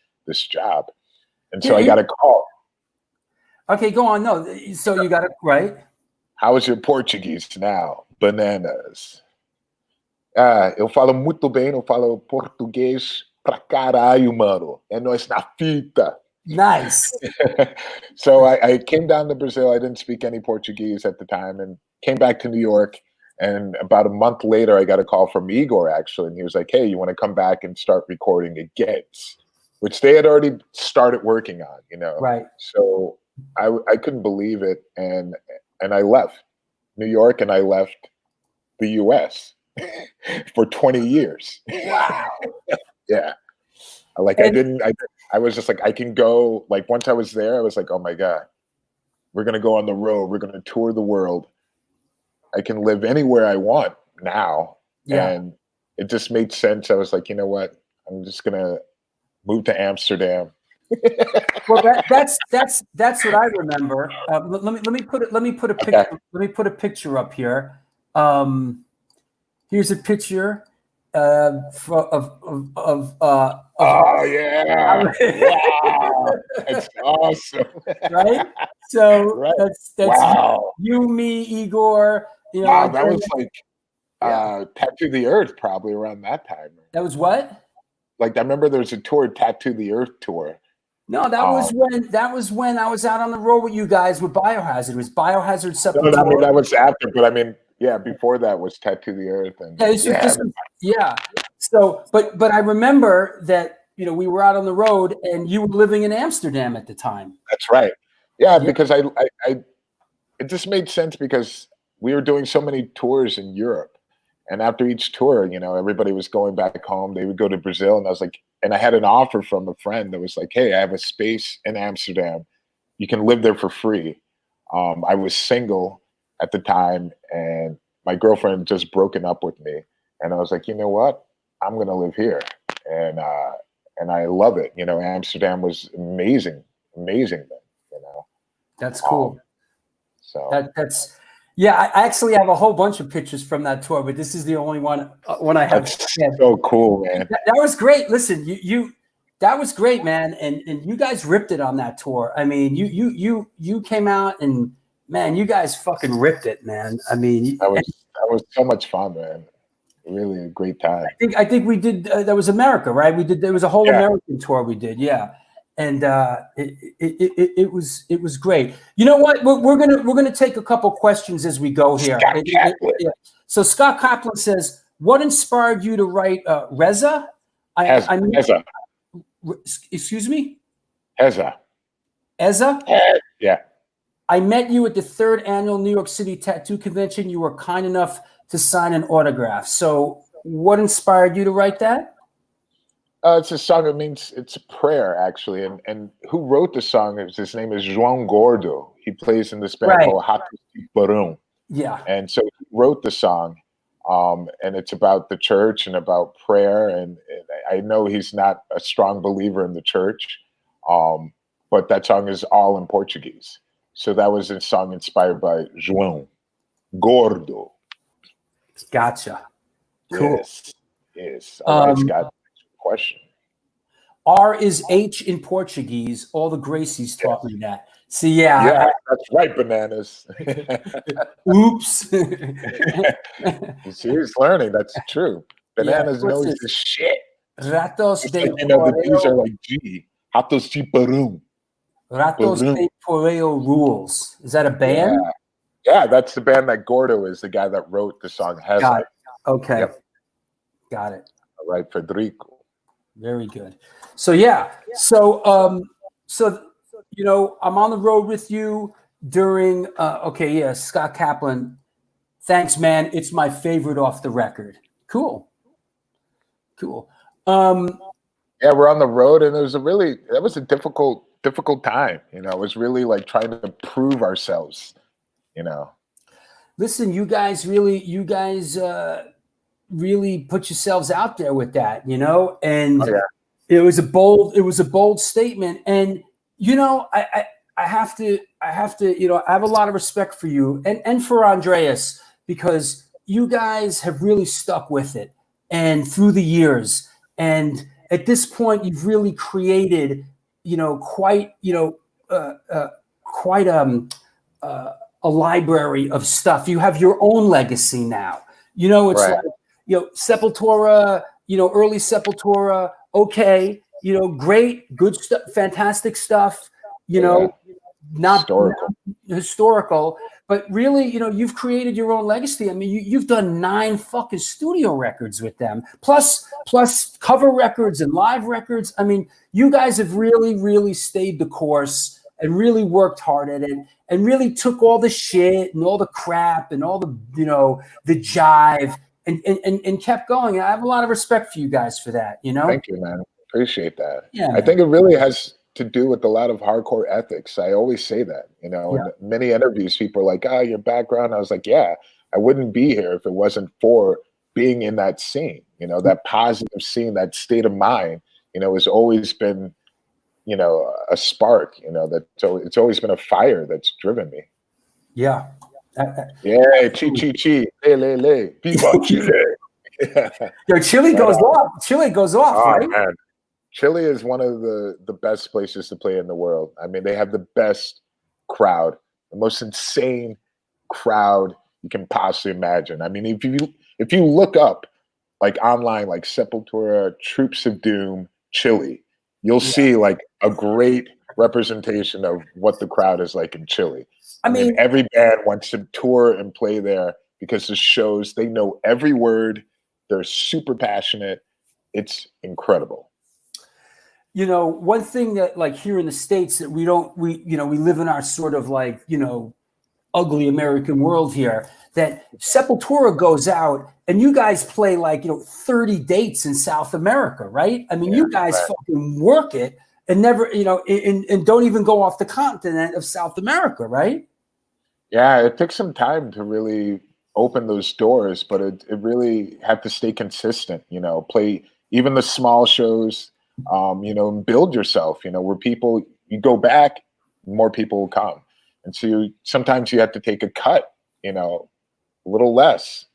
job. And so I got a call. Okay, go on. No, so you got it right. How is your Portuguese now? Bananas. Eu falo muito bem, eu falo português pra caralho, mano. É nós na fita. Nice. So I came down to Brazil. I didn't speak any Portuguese at the time, and came back to New York. And about a month later, I got a call from Igor, actually. And he was like, hey, you want to come back and start recording again? Which they had already started working on, you know. Right. So I couldn't believe it, and I left New York, and I left the U.S. for 20 years. Wow. Yeah. I was just like, I can go. Like once I was there, I was like, oh my God, we're gonna go on the road. We're gonna tour the world. I can live anywhere I want now. Yeah. And it just made sense. I was like, you know what? I'm just gonna move to Amsterdam. Well, that's what I remember. Let me put a picture. Okay. Let me put a picture up here. Here's a picture of oh yeah, wow, that's awesome, right? So right. that's wow. You, me, Igor. You know, wow, that was like Tattoo the Earth, probably around that time. That was what? Like I remember there was a tour, Tattoo the Earth tour. No, that was when I was out on the road with you guys with Biohazard. It was Biohazard Sepultura. No, I mean that was after, but I mean, yeah, before that was Tattoo the Earth, and So, but I remember that you know we were out on the road, and you were living in Amsterdam at the time. That's right. Yeah, because I it just made sense because we were doing so many tours in Europe. And after each tour, you know, everybody was going back home. They would go to Brazil, and I was like, and I had an offer from a friend that was like, hey, I have a space in Amsterdam. You can live there for free. I was single at the time, and my girlfriend had just broken up with me. And I was like, you know what? I'm going to live here. And I love it. You know, Amsterdam was amazing then, you know. That's cool. So that's... Yeah, I actually have a whole bunch of pictures from that tour, but this is the only one I have. That's so cool, man. That was great. Listen, you that was great, man, and you guys ripped it on that tour. I mean, you came out and man, you guys fucking ripped it, man. I mean, that was so much fun, man. Really a great time. I think we did. That was America, right? There was a whole American tour we did, yeah. And it was great. You know what? We're gonna take a couple questions as we go here. So Scott Kaplan says, "What inspired you to write Reza?" Eza. Excuse me. Eza. Yeah. I met you at the 3rd annual New York City Tattoo Convention. You were kind enough to sign an autograph. So, what inspired you to write that? It's a song. It means it's a prayer, actually. And who wrote the song? His name is João Gordo. He plays in this band called Ratos de Porão. Yeah. And so he wrote the song. and it's about the church and about prayer. And I know he's not a strong believer in the church, but that song is all in Portuguese. So that was a song inspired by João Gordo. Gotcha. Cool. Yes. All right, Scott. Question. R is H in Portuguese. All the Gracies taught me that. See, yeah, that's right, bananas. Oops. You see, he's learning. That's true. Bananas knows the shit. Ratos de the D's are like G. Ratos de Peru. Ratos de Poreo rules. Is that a band? Yeah, that's the band that Gordo is, the guy that wrote the song Heaven. Got it. Okay. Yep. Got it. All right, Federico. Very good. So so you know, I'm on the road with you during Scott Kaplan. Thanks, man. It's my favorite off the record. Cool. Yeah, we're on the road, and that was a difficult time. You know, it was really like trying to prove ourselves, you know. Listen, you guys really put yourselves out there with that, you know, and it was a bold statement. And, you know, I have to, you know, I have a lot of respect for you and for Andreas, because you guys have really stuck with it and through the years. And at this point, you've really created, you know, quite a library of stuff. You have your own legacy now. You know, it's like, you know, Sepultura, you know, early Sepultura, okay, you know, great, good stuff, fantastic stuff, you know, not historical, but really, you know, you've created your own legacy. I mean, you've done 9 fucking studio records with them, plus cover records and live records. I mean, you guys have really stayed the course and really worked hard at it and really took all the shit and all the crap and all the, you know, the jive and kept going. I have a lot of respect for you guys for that, you know? Thank you, man. Appreciate that. Yeah, I think it really has to do with a lot of hardcore ethics. I always say that, you know, in many interviews, people are like, your background. I was like, I wouldn't be here if it wasn't for being in that scene, you know, that positive scene, that state of mind, you know, has always been, you know, a spark, you know, it's always been a fire that's driven me. Yeah. Chi, le, viva Chile. Yo, Chile goes off, right? Man. Chile is one of the best places to play in the world. I mean, they have the best crowd, the most insane crowd you can possibly imagine. I mean, if you look up like online, like Sepultura, Troops of Doom, Chile, you'll see like a great representation of what the crowd is like in Chile. I mean, every band wants to tour and play there because the shows, they know every word. They're super passionate. It's incredible. You know, one thing that like here in the States that we live in our sort of like, you know, ugly American world here, that Sepultura goes out and you guys play like, you know, 30 dates in South America, right? I mean, you guys fucking work it and never, you know, and don't even go off the continent of South America, right? Yeah, it took some time to really open those doors, but it really had to stay consistent, you know, play even the small shows, you know, and build yourself, you know, where you go back, more people will come. And so sometimes you have to take a cut, you know, a little less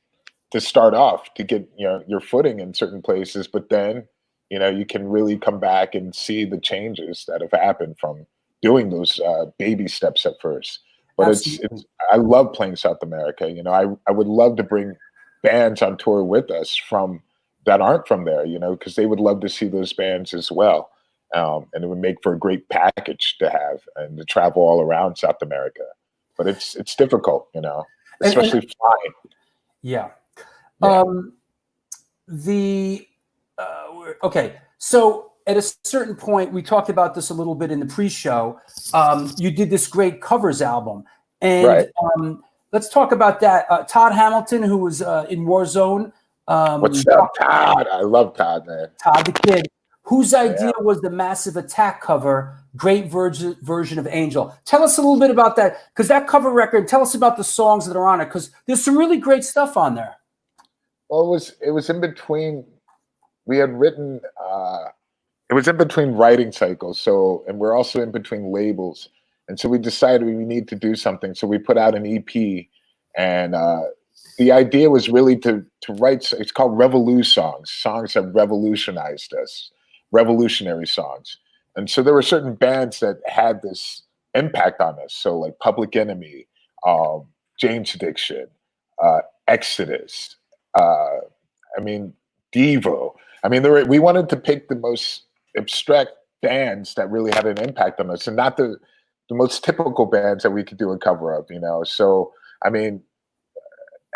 to start off to get, you know, your footing in certain places. But then, you know, you can really come back and see the changes that have happened from doing those baby steps at first. But I love playing South America. You know, I would love to bring bands on tour with us that aren't from there, you know, because they would love to see those bands as well. And it would make for a great package to have and to travel all around South America. But it's difficult, you know, especially flying. Yeah. Okay. So at a certain point, we talked about this a little bit in the pre-show. You did this great covers album. And let's talk about that. Todd Hamilton, who was in Warzone. What's up, Todd? I love Todd, man. Todd the Kid. Whose idea was the Massive Attack cover, great version of Angel? Tell us a little bit about that, because that cover record, tell us about the songs that are on it, because there's some really great stuff on there. Well, it was in between. We had written. It was in between writing cycles. So, and we're also in between labels, and so we decided we need to do something. So we put out an EP, and the idea was really to write. It's called songs that revolutionized us, revolutionary songs. And so there were certain bands that had this impact on us. So like Public Enemy, James Addiction, Exodus. I mean, Devo. I mean, we wanted to pick the most abstract bands that really had an impact on us, and not the most typical bands that we could do a cover of. So I mean,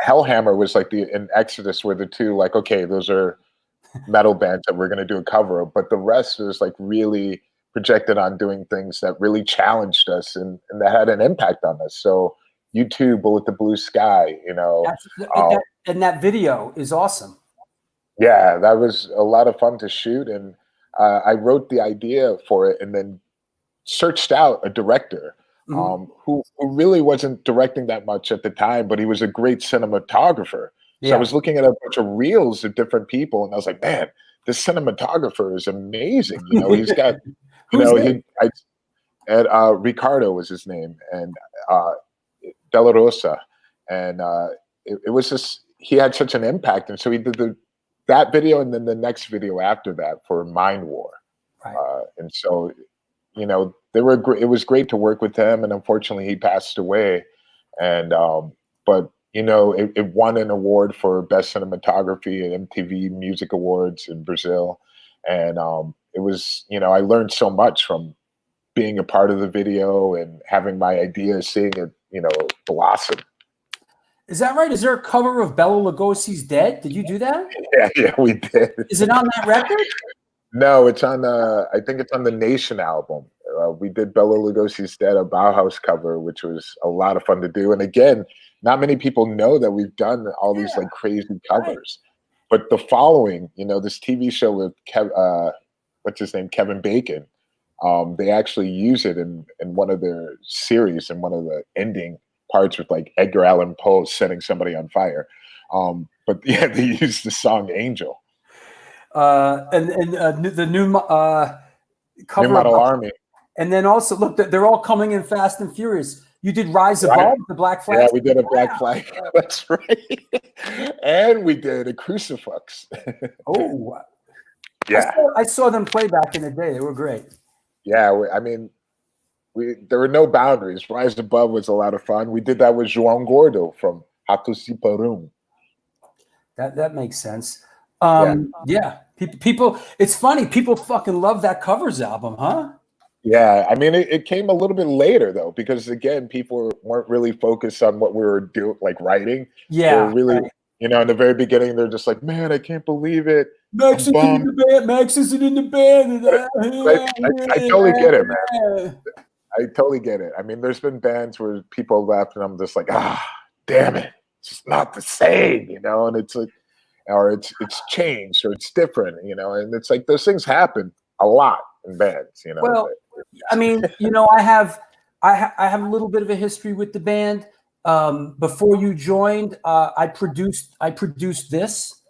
Hellhammer was like and Exodus were the two. Like, okay, those are metal bands that we're going to do a cover of, but the rest was like really projected on doing things that really challenged us and that had an impact on us. So U2, Bullet the Blue Sky, and that video is awesome. Yeah, that was a lot of fun to shoot, and I wrote the idea for it, and then searched out a director who really wasn't directing that much at the time, but he was a great cinematographer. So I was looking at a bunch of reels of different people, and I was like, man, this cinematographer is amazing. He's got, Ricardo was his name, and Della Rosa, and it was just, he had such an impact, and so he did that video, and then the next video after that for Mind War, and so it was great to work with him, and unfortunately he passed away, and but it won an award for best cinematography at MTV Music Awards in Brazil, and it was I learned so much from being a part of the video and having my ideas, seeing it blossom. Is that right? Is there a cover of Bela Lugosi's Dead? Did you do that? Yeah, we did. Is it on that record? No, it's on I think it's on the Nation album. We did Bela Lugosi's Dead, a Bauhaus cover, which was a lot of fun to do. And again, not many people know that we've done all these like crazy covers. Right. But the following, this TV show with what's his name, Kevin Bacon, they actually use it in one of their series, in one of the ending parts with like Edgar Allan Poe setting somebody on fire. But yeah, they used the song Angel. And the new cover New Model Army. And then also, look, they're all coming in fast and furious. You did Rise Above, the Black Flag? Yeah, we did a Black Flag. That's right. And we did a Crucifix. Oh. Yeah. I saw them play back in the day. They were great. Yeah, I mean, there were no boundaries. Rise Above was a lot of fun. We did that with João Gordo from Ratos de Perum. That makes sense. Yeah. People, it's funny. People fucking love that covers album, huh? Yeah, I mean, it came a little bit later though, because again, people weren't really focused on what we were doing, like writing. Yeah, they were really, in the very beginning, they're just like, man, I can't believe it. Max isn't in the band. Max isn't in the band. I totally get it, man. I totally get it. I mean, there's been bands where people left, and I'm just like, damn it, it's just not the same, and it's like, or it's changed, or it's different, and it's like those things happen a lot in bands, Well, I mean, I have a little bit of a history with the band. Before you joined, I produced this.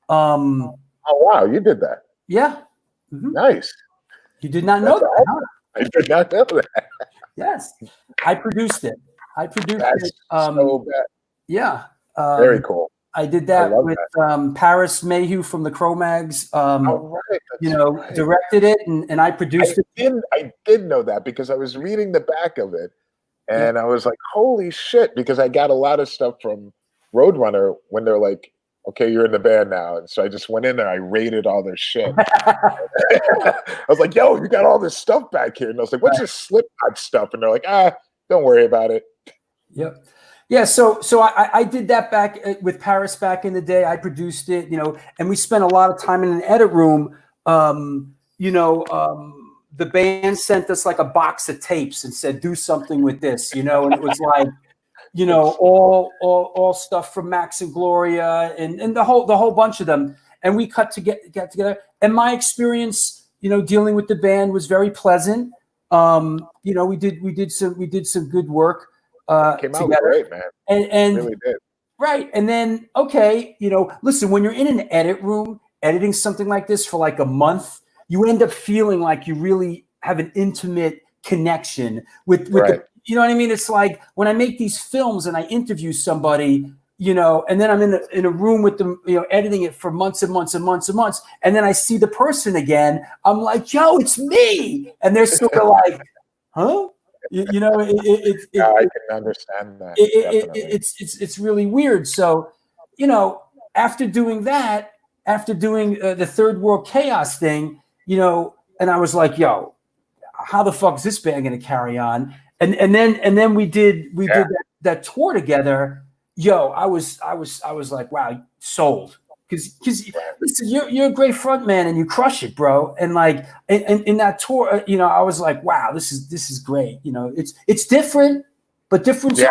Oh wow, you did that? Yeah. Mm-hmm. Nice. You did not know that? Awesome. I did not know that. Yes, I produced it. That's it. So bad. Yeah. Very cool. I did that with Paris Mayhew from the Cro-Mags. Right. Directed it, and I produced it. I did know that because I was reading the back of it, and I was like, holy shit, because I got a lot of stuff from Roadrunner when they're like, okay, you're in the band now. And so I just went in there, I rated all their shit. I was like, yo, you got all this stuff back here. And I was like, what's this Slipknot stuff? And they're like, don't worry about it. Yep. Yeah, so I did that back with Paris back in the day. I produced it, and we spent a lot of time in an edit room. The band sent us like a box of tapes and said, do something with this, and it was like, all stuff from Max and Gloria and the whole bunch of them. And we got together. And my experience, dealing with the band was very pleasant. We did some good work. Came out together. great, man. And really did. Right. And then, okay, listen, when you're in an edit room editing something like this for like a month, you end up feeling like you really have an intimate connection with Right. you know what I mean? It's like when I make these films and I interview somebody, and then I'm in a room with them, editing it for months and months and months and months. And then I see the person again. I'm like, yo, it's me. And they're sort of like, huh? I can understand that. It's really weird. So, after doing that, after doing the Third World Chaos thing, and I was like, yo, how the fuck is this band going to carry on? And then we did that tour together. Yo, I was like, wow, sold. Because listen, you're a great front man and you crush it, bro. And like in that tour, I was like, wow, this is great. It's different, but different's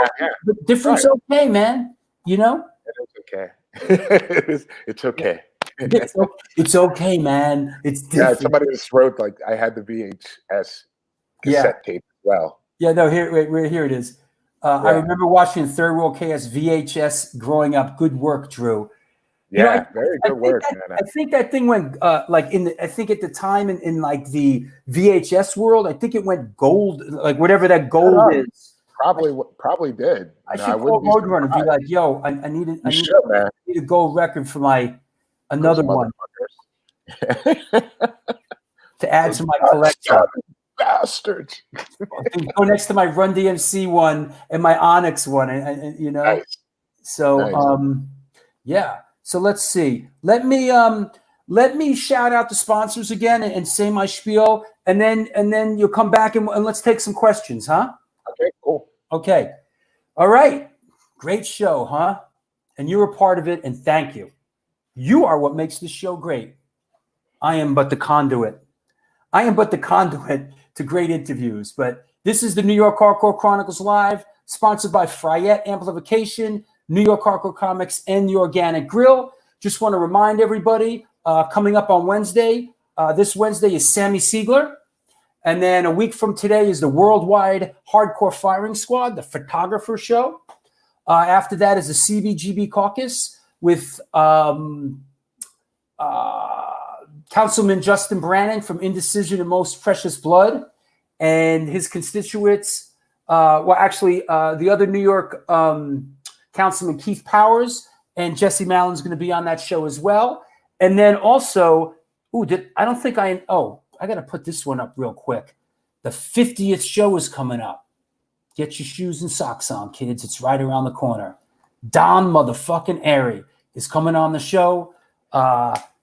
but different's okay, man. It is okay. It's okay. It's okay, man. It's different. Yeah, somebody just wrote like I had the VHS cassette tape as well. Yeah, no, here it is. I remember watching Third World Chaos VHS growing up. Good work, Drew. Yeah, very good work. I think that thing went I think at the time in like the VHS world, I think it went gold, like whatever that gold is. Probably did. I should call Roadrunner and be like, yo, I need a gold record for another one to add to my collection. Bastards. Go next to my Run DMC one and my Onyx one, and Nice. So Nice. Yeah. So let's see. Let me shout out the sponsors again and say my spiel, and then you'll come back and let's take some questions, huh? Okay, cool. Okay. All right. Great show, huh? And you're a part of it, and thank you. You are what makes this show great. I am but the conduit. I am but the conduit to great interviews. But this is the New York Hardcore Chronicles Live, sponsored by Fryette Amplification, New York Hardcore Comics, and The Organic Grill. Just want to remind everybody, coming up on Wednesday, this Wednesday is Sammy Siegler. And then a week from today is the Worldwide Hardcore Firing Squad, the photographer show. After that is the CBGB Caucus with Councilman Justin Brannan from Indecision and Most Precious Blood and his constituents. The other New York Councilman Keith Powers and Jesse Mallon's going to be on that show as well. And then also, I got to put this one up real quick. The 50th show is coming up. Get your shoes and socks on, kids. It's right around the corner. Don motherfucking Airy is coming on the show.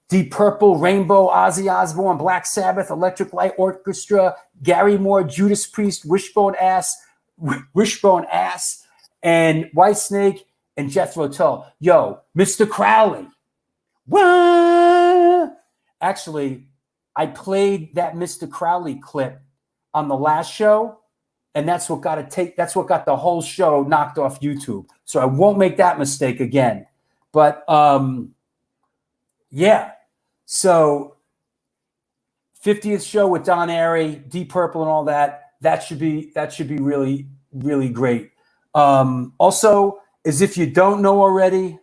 Deep Purple, Rainbow, Ozzy Osbourne, Black Sabbath, Electric Light Orchestra, Gary Moore, Judas Priest, Wishbone Ass, and Whitesnake, and Jethro Tull. Yo, Mr. Crowley. What? Actually, I played that Mr. Crowley clip on the last show, and that's what got the whole show knocked off YouTube. So I won't make that mistake again. But yeah. So 50th show with Don Airy, Deep Purple, and all that. That should be really, really great. Also, as if you don't know already,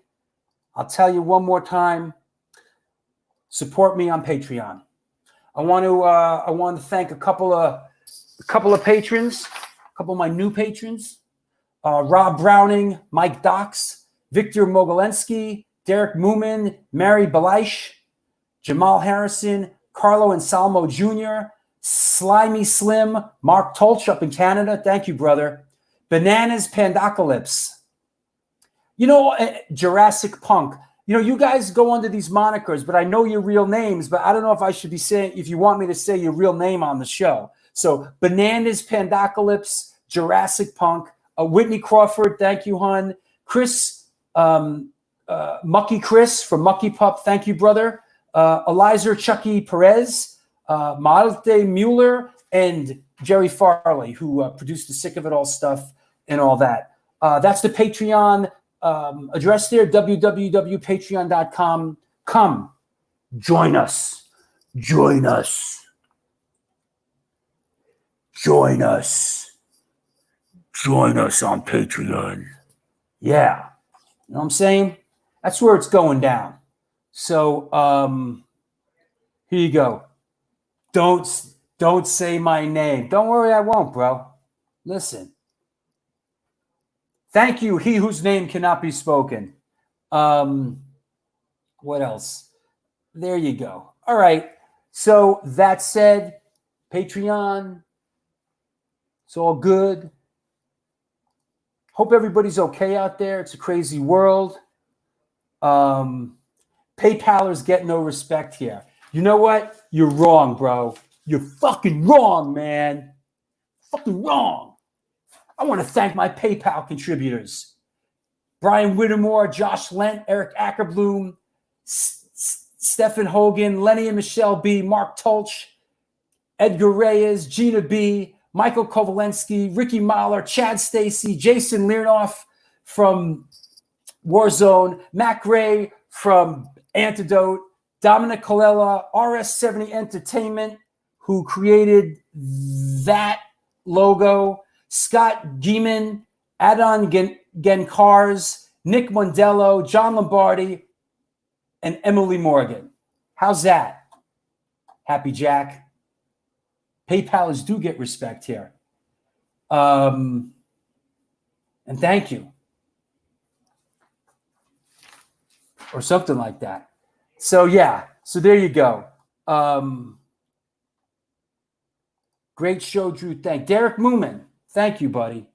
I'll tell you one more time. Support me on Patreon. I want to thank a couple of patrons, a couple of my new patrons. Rob Browning, Mike Dox, Victor Mogilensky, Derrick Moomin, Mary Belaish, Jamal Harrison, Carlo Anselmo Jr., Slimy Slim, Mark Tolch up in Canada. Thank you, brother. Bananas Pandacalypse. Jurassic Punk. You guys go under these monikers, but I know your real names, but I don't know if I should be saying, if you want me to say your real name on the show. So Bananas Pandacalypse, Jurassic Punk, Whitney Crawford. Thank you, hon. Chris, Mucky Chris from Mucky Pup. Thank you, brother. Eliza Chucky Perez, Malte Mueller, and Jerry Farley, who produced the Sick of It All stuff and all that. That's the Patreon address there, www.patreon.com. Come, join us. Join us. Join us. Join us on Patreon. Yeah. You know what I'm saying? That's where it's going down. So here you go. Don't say my name. Don't worry, I won't, bro. Listen. Thank you, he whose name cannot be spoken. What else? There you go. All right. So that said, Patreon, it's all good. Hope everybody's okay out there. It's a crazy world. PayPalers get no respect here. You know what? You're wrong, bro. You're fucking wrong, man. Fucking wrong. I want to thank my PayPal contributors. Brian Whittemore, Josh Lent, Eric Ackerbloom, Stephen Hogan, Lenny and Michelle B., Mark Tulch, Edgar Reyes, Gina B., Michael Kovalensky, Ricky Mahler, Chad Stacy, Jason Learnoff from Warzone, Mac Ray from Antidote, Dominic Colella, RS70 Entertainment, who created that logo, Scott Geeman, Adon Genkars, Nick Mondello, John Lombardi, and Emily Morgan. How's that? Happy Jack. PayPalers do get respect here. And thank you. Or something like that. So yeah, so there you go. Great show, Drew. Derrick Moomin. Thank you, buddy.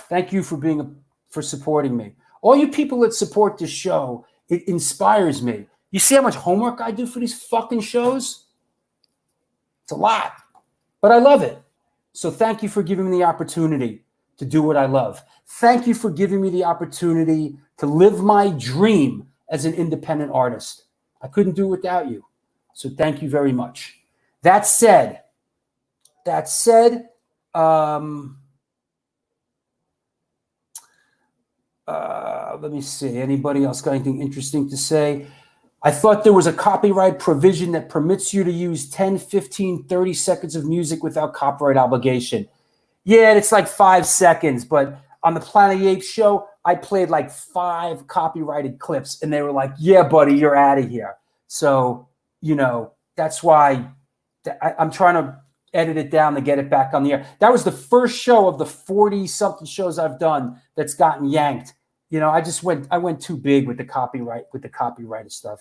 Thank you for supporting me. All you people that support this show, it inspires me. You see how much homework I do for these fucking shows? It's a lot, but I love it. So thank you for giving me the opportunity to do what I love. Thank you for giving me the opportunity to live my dream as an independent artist. I couldn't do it without you. So thank you very much. That said, let me see. Anybody else got anything interesting to say? I thought there was a copyright provision that permits you to use 10, 15, 30 seconds of music without copyright obligation. Yeah, it's like 5 seconds, but on the Planet of the Apes show, I played like 5 copyrighted clips, and they were like, yeah, buddy, you're out of here. So, you know, that's why I'm trying to edit it down to get it back on the air. That was the first show of the 40-something shows I've done that's gotten yanked. You know, I went too big with the copyrighted stuff.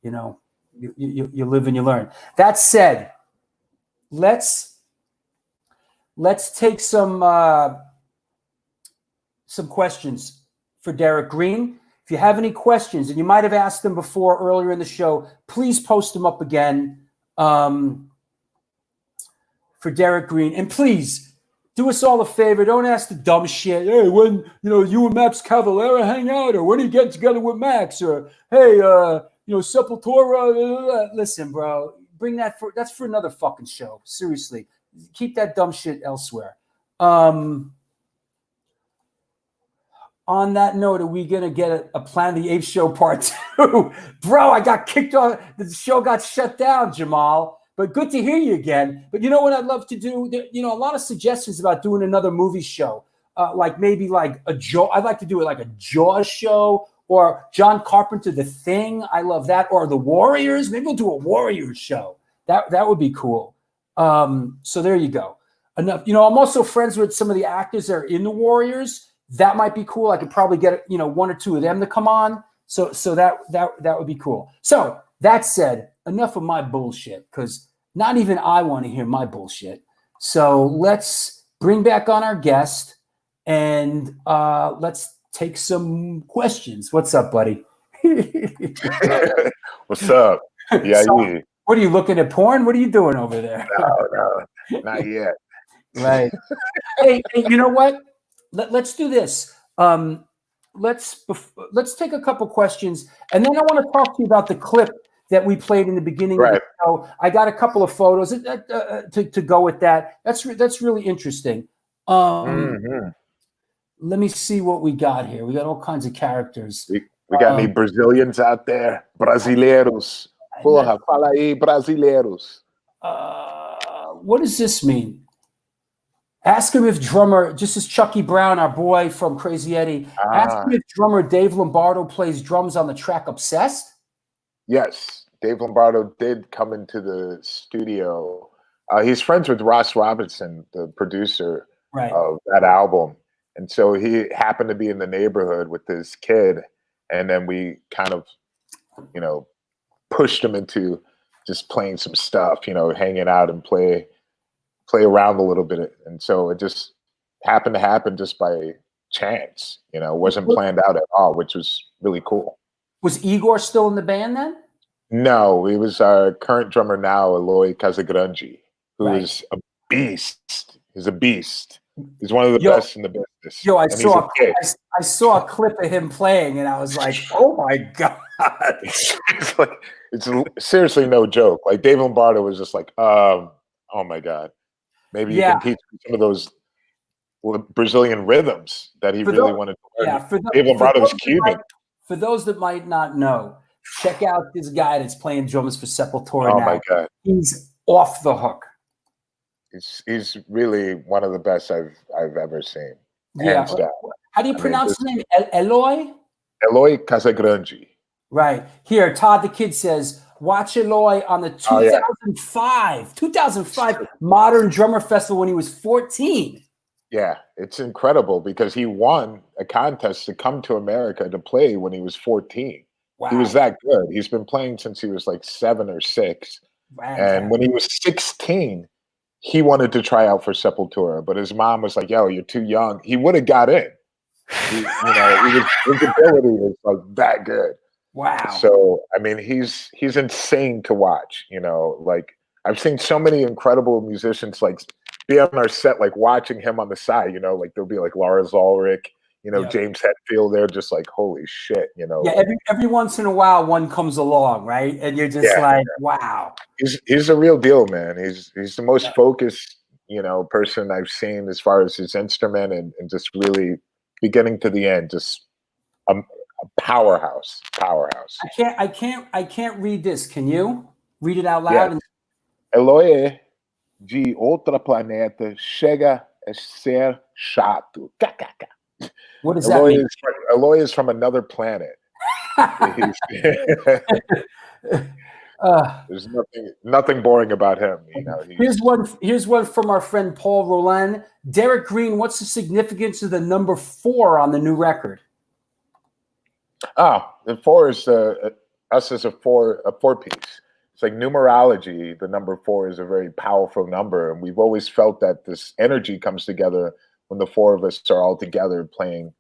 You know, you live and you learn. That said, let's take some questions for Derrick Green. If you have any questions, and you might have asked them before earlier in the show, please post them up again for Derrick Green. And please do us all a favor. Don't ask the dumb shit. Hey, when you and Max Cavalera hang out, or when are you getting together with Max, or hey, Sepultura. Listen, bro, bring that's for another fucking show. Seriously, keep that dumb shit elsewhere. On that note, are we going to get a Planet of the Apes show part 2? Bro, I got kicked off. The show got shut down, Jamal. But good to hear you again. But you know what I'd love to do? A lot of suggestions about doing another movie show. Like maybe like a Jaw. I'd like to do it like a Jaws show, or John Carpenter, The Thing. I love that. Or The Warriors. Maybe we'll do a Warriors show. That would be cool. So there you go. Enough. I'm also friends with some of the actors that are in The Warriors. That might be cool. I could probably get 1 or 2 of them to come on. So that would be cool. So that said, enough of my bullshit, because not even I want to hear my bullshit. So let's bring back on our guest, and let's take some questions. What's up, buddy? What's up? Yeah. So, what are you looking at porn? What are you doing over there? No, not yet. Right. Hey, you know what? Let's do this. Let's take a couple questions, and then I want to talk to you about the clip that we played in the beginning of the show. I got a couple of photos to go with that. That's really interesting. Let me see what we got here. We got all kinds of characters. We got any Brazilians out there? Brasileiros. Porra, fala aí, brasileiros. What does this mean? Ask him if drummer, just as Chucky Brown, our boy from Crazy Eddie, ask him if drummer Dave Lombardo plays drums on the track Obsessed. Yes, Dave Lombardo did come into the studio. He's friends with Ross Robinson, the producer of that album. And so he happened to be in the neighborhood with this kid. And then we kind of, pushed him into just playing some stuff, hanging out and play around a little bit. And so it just happened to happen just by chance, it wasn't planned out at all, which was really cool. Was Igor still in the band then? No, he was our current drummer now, Eloy Casagrande, who is a beast. He's a beast. He's one of the best in the business. I saw a clip of him playing, and I was like, "Oh my god!" it's seriously no joke. Like Dave Lombardo was just like, "Oh my god, maybe you can teach me some of those Brazilian rhythms that he really wanted to learn." Dave Lombardo was Cuban. For those that might not know, check out this guy that's playing drums for Sepultura now. Oh my god, he's off the hook. He's really one of the best I've ever seen. Hands down. How do you pronounce his name? Eloy? Eloy Casagrande. Right. Here, Todd the Kid says, watch Eloy on the 2005 Modern Drummer Festival when he was 14. Yeah, it's incredible because he won a contest to come to America to play when he was 14. Wow. He was that good. He's been playing since he was like 7 or 6. Wow. And when he was 16, he wanted to try out for Sepultura, but his mom was like, "Yo, you're too young." He would have got in. His ability is like that good. Wow. So I mean, he's insane to watch. Like I've seen so many incredible musicians like be on our set, like watching him on the side. Like there'll be like Lars Ulrich, James Hetfield. They're just like, holy shit. Yeah. Every once in a while, one comes along, right? And you're just wow. He's a real deal, man. He's the most focused, person I've seen as far as his instrument and just really beginning to the end, just a powerhouse. I can't read this. Can you read it out loud? Yes. Eloy de outra planeta chega a ser chato. What does that mean? Eloy is from another planet. There's nothing boring about him. Here's one from our friend Paul Roland. Derrick Green, what's the significance of the number 4 on the new record? The 4 is us as a four piece. It's like numerology. The number 4 is a very powerful number, and we've always felt that this energy comes together when the 4 of us are all together playing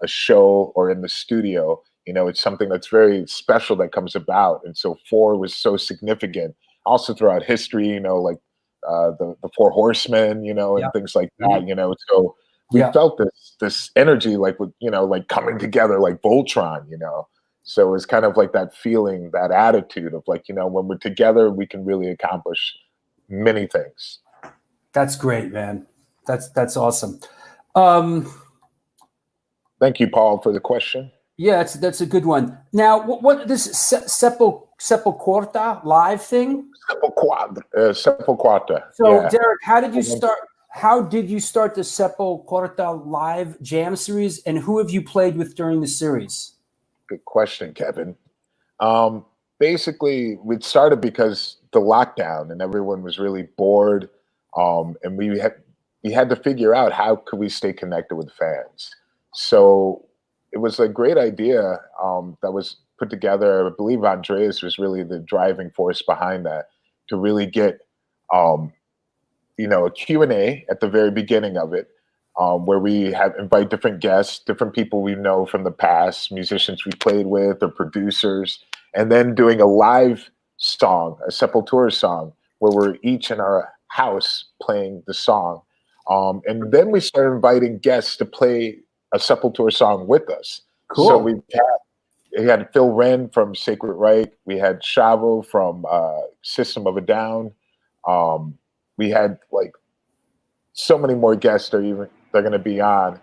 a show or in the studio. It's something that's very special that comes about. And so 4 was so significant also throughout history, like the 4 horsemen, and things like that, so we felt this energy, like with, like coming together like Voltron, so it's kind of like that feeling, that attitude of like, when we're together, we can really accomplish many things. That's great, man. That's awesome. Thank you, Paul, for the question. Yeah, that's a good one. Now, what this Sepultura live thing? Sepultura. So, Derrick, how did you start? How did you start the Sepultura live jam series, and who have you played with during the series? Good question, Kevin. Basically, we started because the lockdown and everyone was really bored, and we had to figure out how could we stay connected with fans. So it was a great idea that was put together. I believe Andreas was really the driving force behind that, to really get, a Q&A at the very beginning of it, where we invite different guests, different people we know from the past, musicians we played with or producers, and then doing a live song, a Sepultura song, where we're each in our house playing the song. And then we started inviting guests to play a Sepultura song with us. Cool. So we had Phil Wren from Sacred Reich. We had Chavo from System of a Down. We had like so many more guests they're going to be on.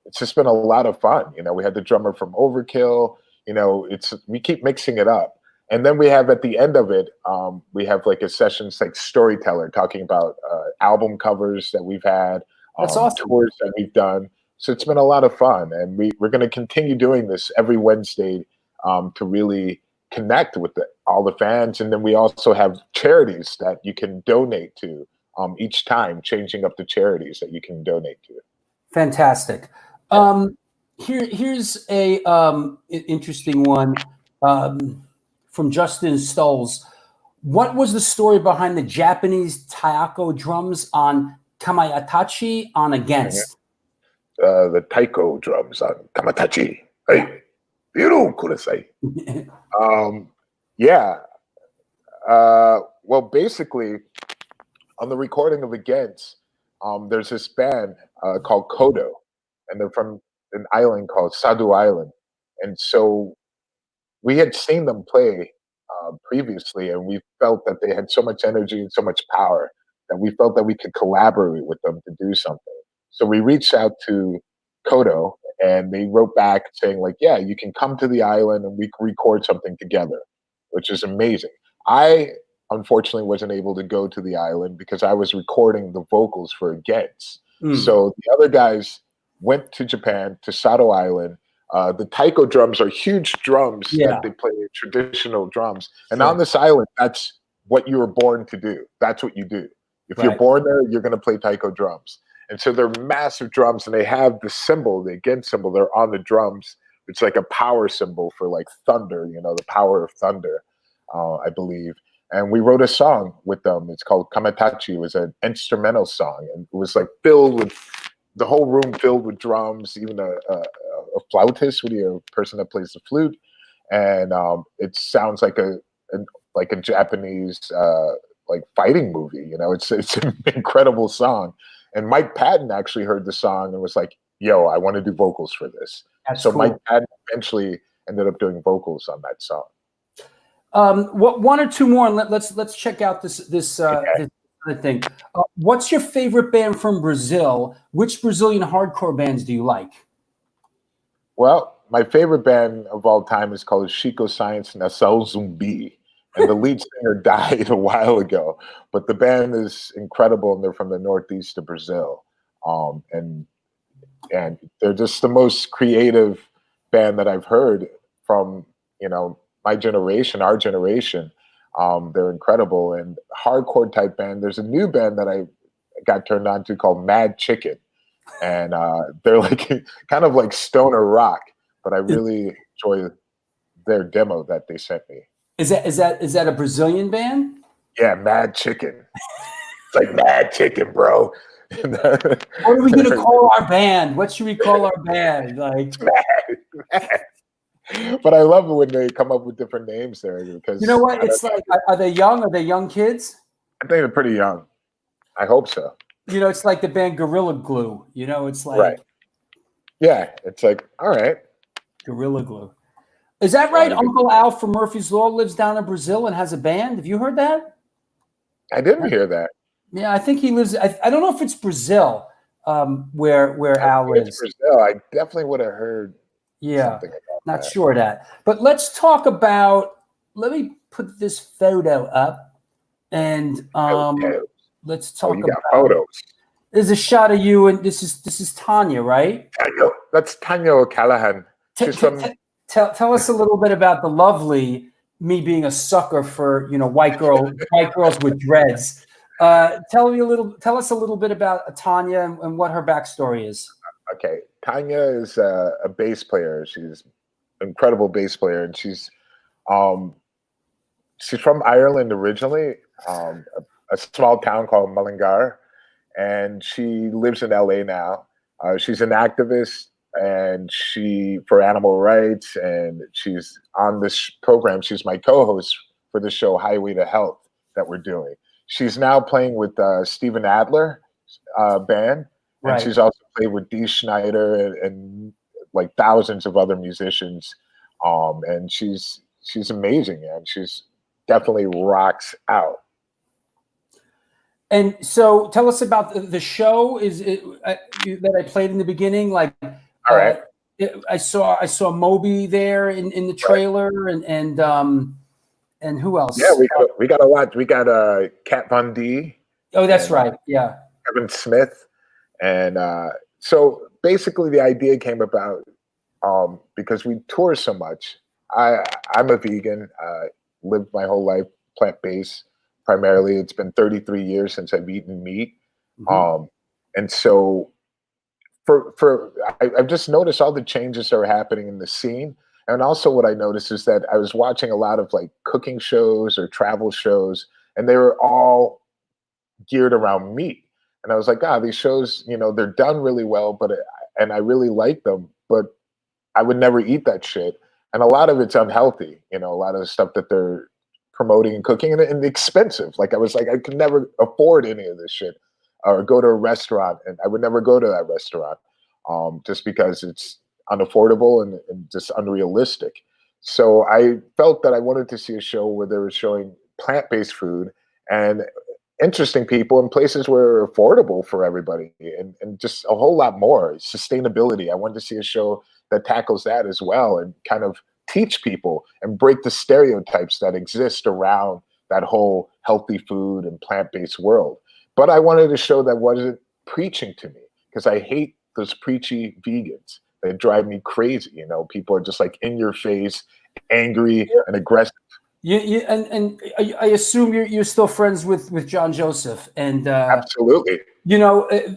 It's just been a lot of fun. We had the drummer from Overkill. We keep mixing it up. And then we have at the end of it, we have like a sessions like storyteller talking about album covers that we've had, That's awesome. tours that we've done. So it's been a lot of fun, and we're going to continue doing this every Wednesday to really connect with all the fans. And then we also have charities that you can donate to each time, changing up the charities that you can donate to. Fantastic. Here's a interesting one from Justin Stolz. What was the story behind the Japanese Taiko drums on Kametachi on Against? The Taiko drums on Kametachi. Hey, Biru kudasai. Well, basically, on the recording of Against, there's this band called Kodo, and they're from an island called Sadu Island. And so we had seen them play previously, and we felt that they had so much energy and so much power that we felt that we could collaborate with them to do something. So we reached out to Kodo, and they wrote back saying like, yeah, you can come to the island and we can record something together, which is amazing. I unfortunately wasn't able to go to the island because I was recording the vocals for Against. So the other guys went to Japan, to Sado Island. The Taiko drums are huge drums that they play traditional drums. And on this island, that's what you were born to do. That's what you do. If you're born there, you're going to play Taiko drums. And so they're massive drums, and they have the symbol, the Against symbol, they're on the drums. It's like a power symbol for like thunder, you know, the power of thunder, I believe. And we wrote a song with them. It's called Kametachi. It was an instrumental song, and it was like filled with the whole room filled with drums, even a flautist, a person that plays the flute. And it sounds like a Japanese like fighting movie. You know, it's an incredible song. And Mike Patton actually heard the song and was like, yo, I want to do vocals for this. That's so cool. Mike Patton eventually ended up doing vocals on that song. One or two more, and let's check out this other thing. What's your favorite band from Brazil? Which Brazilian hardcore bands do you like? Well, my favorite band of all time is called Chico Science Nação Zumbi. And the lead singer died a while ago, but the band is incredible, and they're from the northeast of Brazil. And they're just the most creative band that I've heard from, you know, my generation, our generation. They're incredible and hardcore type band. There's a new band that I got turned on to called Mad Chicken, and they're like kind of like stoner rock, but I really enjoy their demo that they sent me. Is that a Brazilian band? Yeah, Mad Chicken. It's like Mad Chicken, bro. What are we gonna call our band? What should we call our band? Like mad. But I love it when they come up with different names there, because you know what? It's like, are they young? Are they young kids? I think they're pretty young. I hope so. You know, it's like the band Gorilla Glue. You know, it's like right. Yeah, it's like, all right. Gorilla Glue. Is that right? Uncle Al from Murphy's Law lives down in Brazil and has a band. Have you heard that? I didn't hear that. Yeah, I think he lives. I don't know if it's Brazil, where Al lives. Brazil, I definitely would have heard. Yeah, something about not that. sure that. But let's talk about. Let me put this photo up, and let's talk you got about photos. There's a shot of you, and this is Tanya, right? Tanya. That's Tanya O'Callaghan. She's from. Tell us a little bit about the lovely, me being a sucker for, you know, white girls with dreads. Tell us a little bit about Tanya and what her backstory is. Okay, Tanya is a bass player. She's an incredible bass player, and she's from Ireland originally, a small town called Mullingar, and she lives in LA now. She's an activist, and for animal rights, and she's on this program. She's my co-host for the show Highway to Health that we're doing. She's now playing with Steven Adler band, right. And she's also played with Dee Schneider and like thousands of other musicians. And she's amazing, and she's definitely rocks out. And so, tell us about the show. That I played in the beginning? Like, all right. I saw Moby there in the trailer, right. and and who else? Yeah, we got a lot. We got Kat Von D. Oh, that's and, right. Yeah. Kevin Smith, and so basically the idea came about because we tour so much. I'm a vegan. Lived my whole life plant-based primarily. It's been 33 years since I've eaten meat, and so I've just noticed all the changes that are happening in the scene. And also what I noticed is that I was watching a lot of like cooking shows or travel shows, and they were all geared around meat. And I was like, these shows, they're done really well, and I really like them, but I would never eat that shit. And a lot of it's unhealthy, a lot of the stuff that they're promoting and cooking, and expensive. Like I was like, I could never afford any of this shit, or go to a restaurant, and I would never go to that restaurant just because it's unaffordable and just unrealistic. So I felt that I wanted to see a show where they were showing plant-based food and interesting people in places where are affordable for everybody, and just a whole lot more sustainability. I wanted to see a show that tackles that as well, and kind of teach people and break the stereotypes that exist around that whole healthy food and plant-based world. But I wanted a show that wasn't preaching to me, because I hate those preachy vegans. They drive me crazy. People are just like in your face, angry and aggressive. And I assume you're still friends with John Joseph, and absolutely.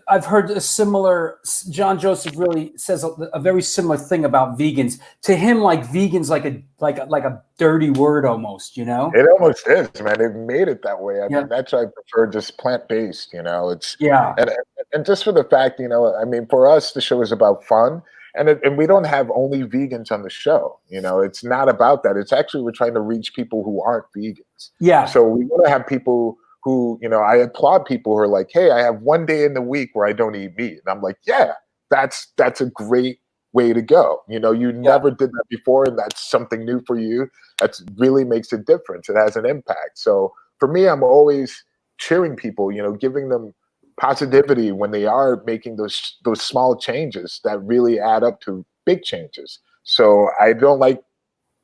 I've heard a similar. John Joseph really says a very similar thing about vegans. To him, like vegans, like a dirty word almost. It almost is, man. They've made it that way. I mean, that's why I prefer just plant-based. It's and just for the fact, I mean, for us, the show is about fun. And we don't have only vegans on the show. It's not about that. It's actually, we're trying to reach people who aren't vegans. Yeah. So we want to have people who, I applaud people who are like, hey, I have one day in the week where I don't eat meat. And I'm like, yeah, that's a great way to go. You never did that before, and that's something new for you. That really makes a difference. It has an impact. So for me, I'm always cheering people, giving them positivity when they are making those small changes that really add up to big changes. So I don't like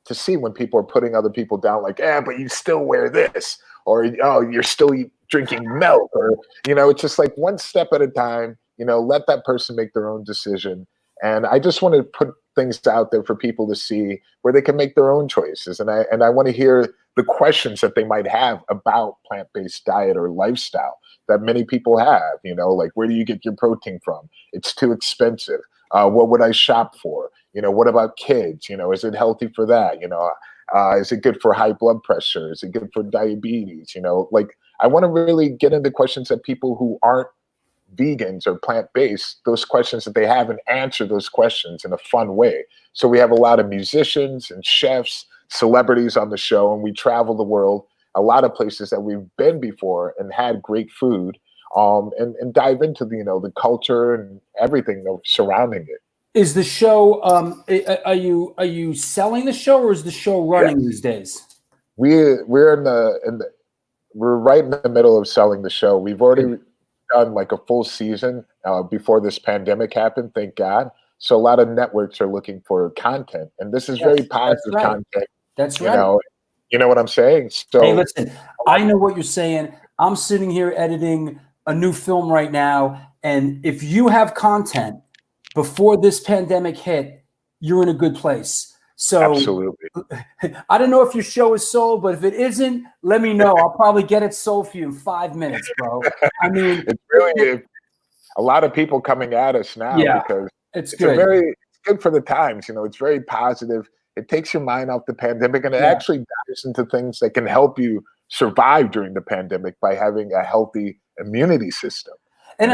to see when people are putting other people down, like, but you still wear this, or you're still drinking milk, or it's just like one step at a time. Let that person make their own decision. And I just want to put things out there for people to see where they can make their own choices. And I want to hear the questions that they might have about plant-based diet or lifestyle that many people have, like, where do you get your protein from? It's too expensive. What would I shop for? What about kids? Is it healthy for that? Is it good for high blood pressure? Is it good for diabetes? Like, I want to really get into questions that people who aren't vegans or plant-based, those questions that they have, and answer those questions in a fun way. So we have a lot of musicians and chefs, celebrities on the show, and we travel the world, a lot of places that we've been before and had great food, and dive into the culture and everything surrounding it. Is the show are you selling the show, or is the show running these days? We're right in the middle of selling the show. We've already done like a full season before this pandemic happened, thank God. So a lot of networks are looking for content, and this is very positive content. That's right. You know what I'm saying? So hey, listen, I know what you're saying. I'm sitting here editing a new film right now, and if you have content before this pandemic hit, you're in a good place. So absolutely. I don't know if your show is sold, but if it isn't, let me know. I'll probably get it sold for you in 5 minutes, bro. I mean, it's really a lot of people coming at us now because it's good. It's good for the times. It's very positive. It takes your mind off the pandemic, and it actually dives into things that can help you survive during the pandemic by having a healthy immunity system. And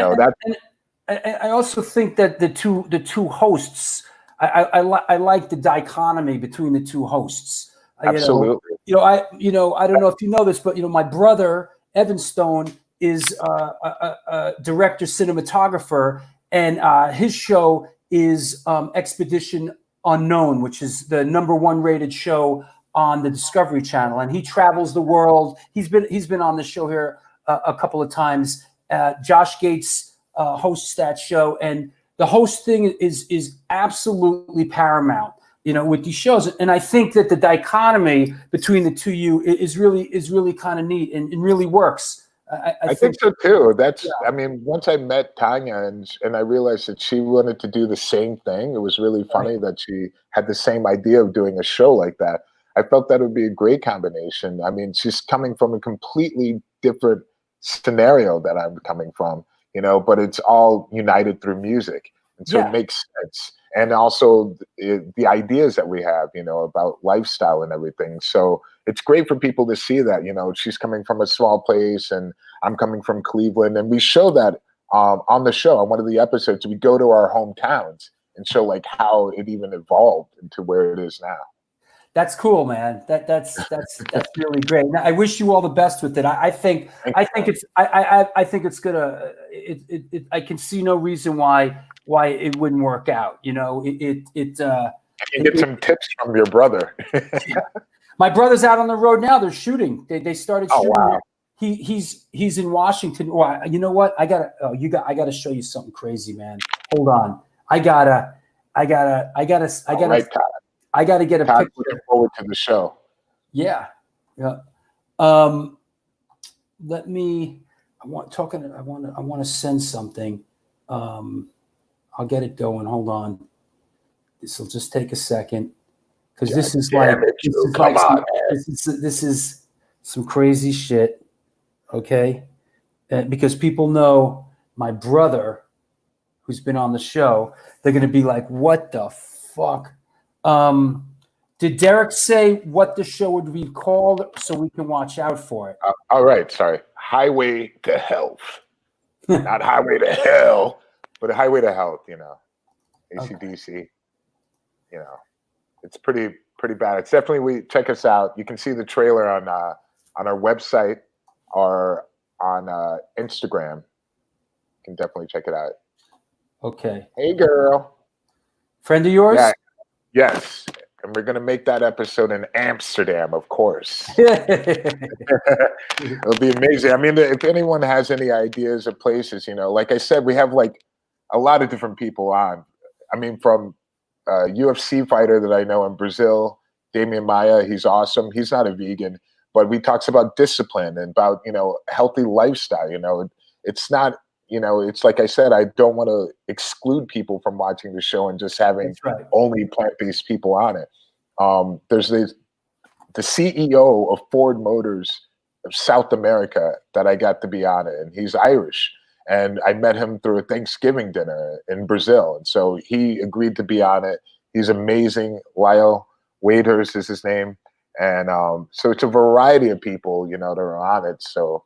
I also think that the two hosts, I like the dichotomy between the two hosts. Absolutely. I don't know if you know this, but my brother Evan Stone is a director, cinematographer, and his show is Expedition Unknown, which is the #1 rated show on the Discovery Channel, and he travels the world. He's been on the show here a couple of times. Josh Gates hosts that show, and the host thing is absolutely paramount. with these shows. And I think that the dichotomy between the two of you is really kind of neat and really works. I think so too. I mean, once I met Tanya and I realized that she wanted to do the same thing, it was really funny that she had the same idea of doing a show like that. I felt that would be a great combination. I mean, she's coming from a completely different scenario that I'm coming from, but it's all united through music. And so it makes sense. And also the ideas that we have, about lifestyle and everything. So it's great for people to see that, she's coming from a small place and I'm coming from Cleveland. And we show that on the show, on one of the episodes, we go to our hometowns and show like how it even evolved into where it is now. That's cool, man. That's really great. Now, I wish you all the best with it. I think it's gonna. I can see no reason why it wouldn't work out. You can get some tips from your brother. My brother's out on the road now. They're shooting. They started shooting. Oh, wow. He's in Washington. Well, you know what? I gotta show you something crazy, man. Hold on. I gotta get a picture. Looking forward to the show. Yeah. Let me. I want to send something. I'll get it going. Hold on. This will just take a second because this is some crazy shit. Okay, because people know my brother, who's been on the show. They're going to be like, "What the fuck?" Did Derrick say what the show would be called so we can watch out for it? All right, sorry. Highway to Health. Not Highway to Hell, but a Highway to Health, AC/DC. Okay. It's pretty bad. It's definitely, check us out. You can see the trailer on our website or on Instagram. You can definitely check it out. Okay. Hey, girl. Friend of yours? Yeah. Yes. And we're going to make that episode in Amsterdam, of course. It'll be amazing. I mean, if anyone has any ideas of places, like I said, we have like a lot of different people on. I mean, from a UFC fighter that I know in Brazil, Damian Maia, he's awesome. He's not a vegan, but we talks about discipline and about, healthy lifestyle. It's not, it's like I said, I don't want to exclude people from watching the show and just having only plant-based people on it. There's the CEO of Ford Motors of South America that I got to be on it, and he's Irish. And I met him through a Thanksgiving dinner in Brazil. And so he agreed to be on it. He's amazing. Lyle Waders is his name. And so it's a variety of people, that are on it. So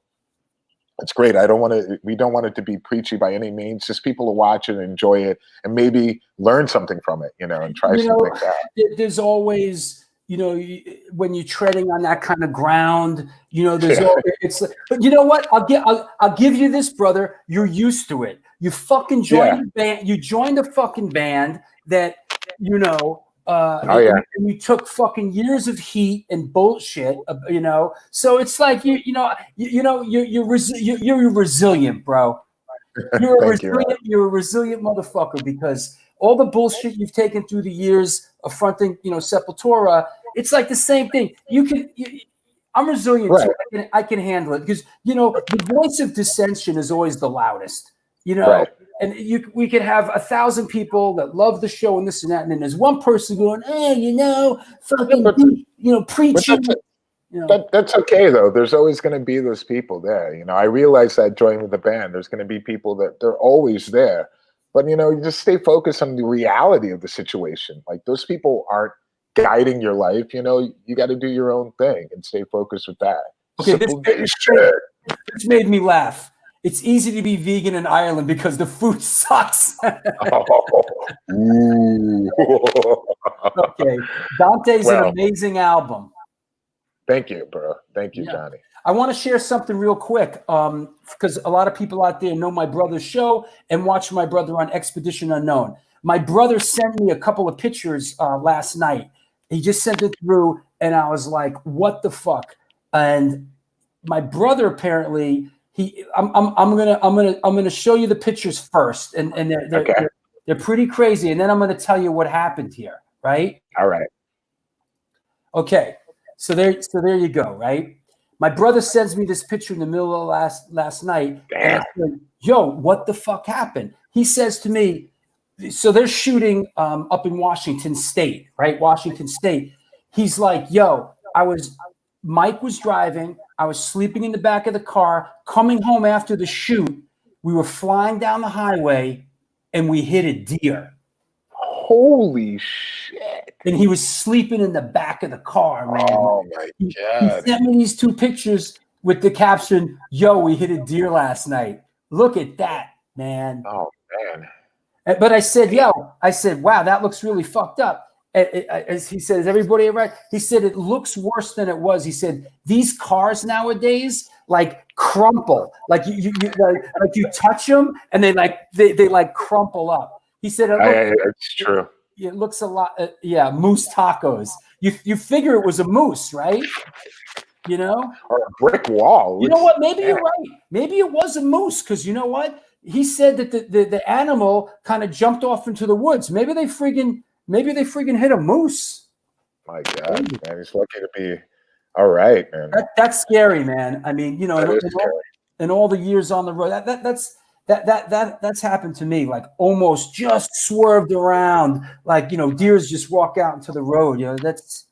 it's great. We don't want it to be preachy by any means. Just people to watch it and enjoy it and maybe learn something from it, and try something like that. There's always, when you're treading on that kind of ground, there's always, but you know what? I'll give you this, brother. You're used to it. You fucking joined the band. You joined a fucking band that, and you took fucking years of heat and bullshit, So it's like you're resilient, bro. You're a resilient motherfucker because all the bullshit you've taken through the years of fronting, Sepultura, it's like the same thing. I'm resilient too. I can handle it because the voice of dissension is always the loudest. And we could have 1,000 people that love the show and this and that, and then there's one person going, preaching. That's okay though. There's always going to be those people there. I realize that joining the band, there's going to be people that they're always there, but you just stay focused on the reality of the situation. Like those people aren't guiding your life. You got to do your own thing and stay focused with that. Okay, this made me laugh. It's easy to be vegan in Ireland because the food sucks. Okay. Dante's an amazing album. Thank you, bro. Thank you, Johnny. I want to share something real quick because a lot of people out there know my brother's show and watch my brother on Expedition Unknown. My brother sent me a couple of pictures last night. He just sent it through, and I was like, "What the fuck?" And my brother apparently. I'm gonna show you the pictures first, and they're pretty crazy, and then I'm gonna tell you what happened here, right? All right. Okay, so there you go, right? My brother sends me this picture in the middle of last night, and I said, "Yo, what the fuck happened?" He says to me, "So they're shooting up in Washington State, right? Washington State." He's like, "Yo, Mike was driving. I was sleeping in the back of the car. Coming home after the shoot, we were flying down the highway, and we hit a deer." Holy shit. And he was sleeping in the back of the car, man. Oh my God. He sent me these 2 pictures with the caption, "Yo, we hit a deer last night." Look at that, man. Oh man. But I said, wow, that looks really fucked up. As he says, everybody right? He said, it looks worse than it was. He said, these cars nowadays like crumple. Like you touch them and they like crumple up. He said, it's true. It looks a lot, moose tacos. You figure it was a moose, right? You know? Or a brick wall. You know what? Maybe you're right. Maybe it was a moose, because you know what? He said that the animal kind of jumped off into the woods. Maybe they friggin' hit a moose. My God, man, he's lucky to be all right, man. That's scary, man. I mean, you know, in all the years on the road, that's happened to me. Like almost just swerved around, like, you know, deers just walk out into the road. You know, that's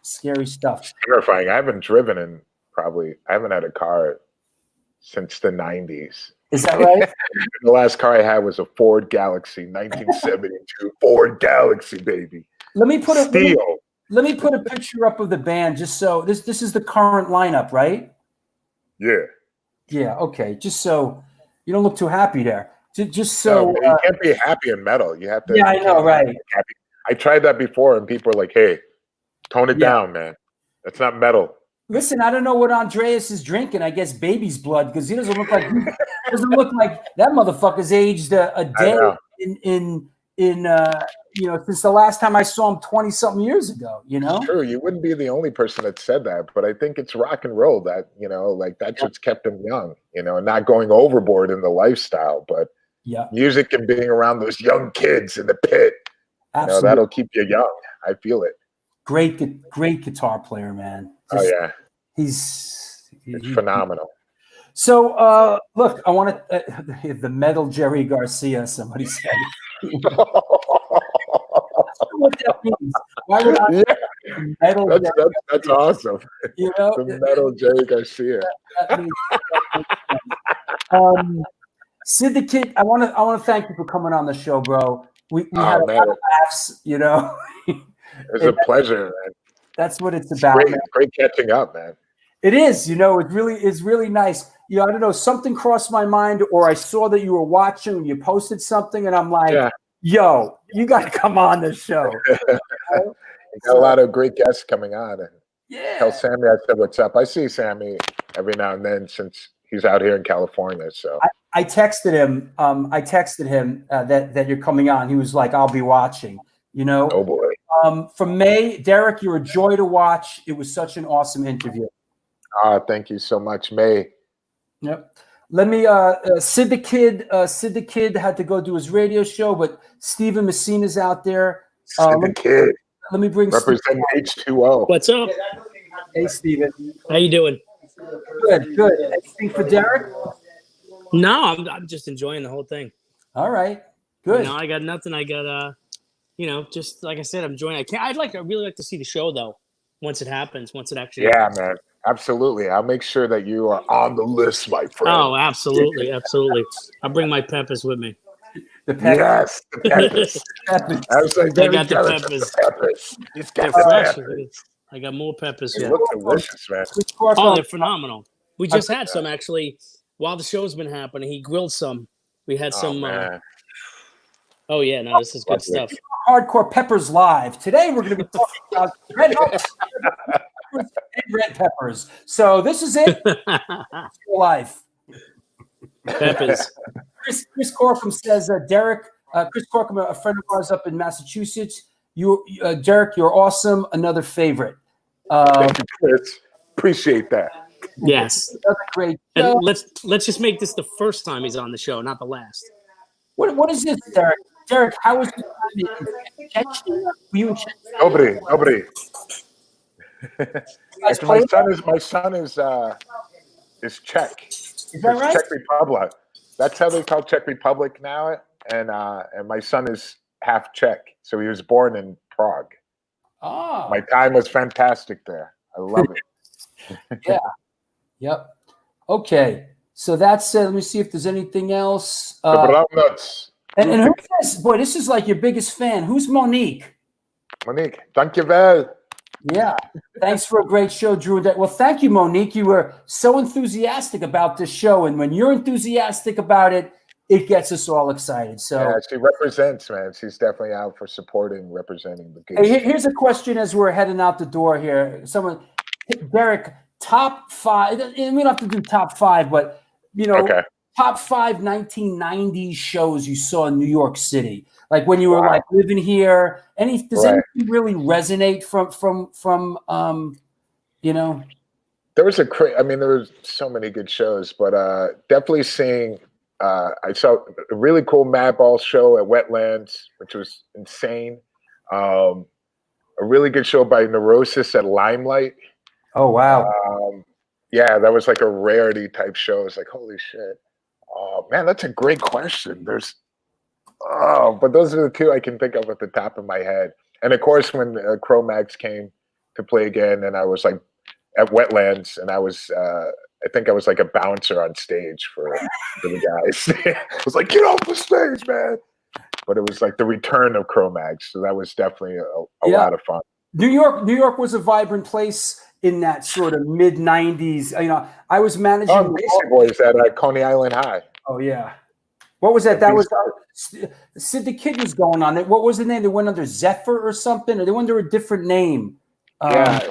scary stuff. Terrifying. I haven't driven I haven't had a car since the 90s. Is that right? The last car I had was a Ford Galaxy, 1972 Ford Galaxy, baby. Let me put a picture up of the band, just so this is the current lineup, right? Yeah. Yeah. Okay. Just so you don't look too happy there. Just so you can't be happy in metal. You have to. Yeah, I know, right? I tried that before, and people are like, "Hey, tone it down, man. That's not metal." Listen, I don't know what Andreas is drinking. I guess baby's blood, because he doesn't look like that motherfucker's aged a day in you know, since the last time I saw him 20-something years ago. You know, it's true. You wouldn't be the only person that said that, but I think it's rock and roll that, you know, like that's what's kept him young. You know, and not going overboard in the lifestyle, but music and being around those young kids in the pit. Absolutely. You know, that'll keep you young. I feel it. Great guitar player, man. He's phenomenal. So, look, I want to the metal Jerry Garcia. Somebody said. What that means? Why would metal? That's awesome. You know, the metal Jerry Garcia. Sid the Kid, I want to thank you for coming on the show, bro. We had a lot of laughs. You know, it was a pleasure, man. That's what it's about. Great catching up, man. It is, you know, it's really nice. You know, I don't know, something crossed my mind, or I saw that you were watching and you posted something, and I'm like, yo, you got to come on the show. You got a lot of great guests coming on. And tell Sammy I said what's up. I see Sammy every now and then since he's out here in California. So I texted him. That you're coming on. He was like, I'll be watching. You know. Oh boy. From May, Derrick, you're a joy to watch. It was such an awesome interview. Thank you so much, May. Yep. Let me Sid the Kid had to go do his radio show, but Steven Messina's out there. Sid the Kid. Let me bring represent H2O. What's up? Hey, Steven. How you doing? Good. Anything for Derrick? No, I'm just enjoying the whole thing. All right. Good. You know, I got nothing. I got you know, just like I said, I'm enjoying. I really like to see the show though. Once it happens, once it actually happens. Man. Absolutely. I'll make sure that you are on the list, my friend. Oh, absolutely. Absolutely. I'll bring my peppers with me. The peppers. Yes, the peppers. I was like, I got the peppers. They're fresh. I got more peppers. They look delicious, man. Oh, they're phenomenal. We just had some actually while the show's been happening. He grilled some. We had some. Oh, yeah. No, this is good stuff. Hardcore Peppers Live. Today we're going to be talking about red peppers. So this is it. Life. Peppers. Chris Corkum says, Derrick, Chris Corkum, a friend of ours up in Massachusetts. Derrick, you're awesome. Another favorite. Thank you, Chris. Appreciate that. Yes. Another great show. And let's just make this the first time he's on the show, not the last. What is this, Derrick? Derrick, how was your time in Chechnya? Were you in Chechnya? Nobody. You guys Actually, played? my son is Czech. Is that It's right? Czech Republic. That's how they call Czech Republic now. And my son is half Czech, so he was born in Prague. Oh, My time was fantastic there. I love it. yeah. Yep. Okay. So that's let me see if there's anything else. Dobranoc. And who's this? Boy, this is like your biggest fan. Who's Monique? Monique, dankjewel. Yeah. Thanks for a great show, Drew. Well, thank you, Monique. You were so enthusiastic about this show. And when you're enthusiastic about it, it gets us all excited. So yeah, she represents, man. She's definitely out for supporting, representing the good. Hey, here's a question as we're heading out the door here. Someone, Derrick, top 5, and we don't have to do top 5, but, you know, Okay. top 5 1990s shows you saw in New York City. Like when you were like living here. Does anything really resonate from you know? There was there was so many good shows, but definitely seeing I saw a really cool Madball show at Wetlands, which was insane. A really good show by Neurosis at Limelight. Oh wow. Yeah, that was like a rarity type show. It's like, holy shit. Oh man, that's a great question. But those are the two I can think of at the top of my head. And of course, when Cro-Mags came to play again, and I was like at Wetlands, and I was, I think I was like a bouncer on stage for the guys. I was like, get off the stage, man. But it was like the return of Cro-Mags. So that was definitely a lot of fun. New York was a vibrant place in that sort of mid 90s. You know, I was managing Beastie Boys at Coney Island High. Oh yeah. What was that? That was Sid the Kid was going on it. What was the name? They went under Zephyr or something, or they went under a different name. Yeah,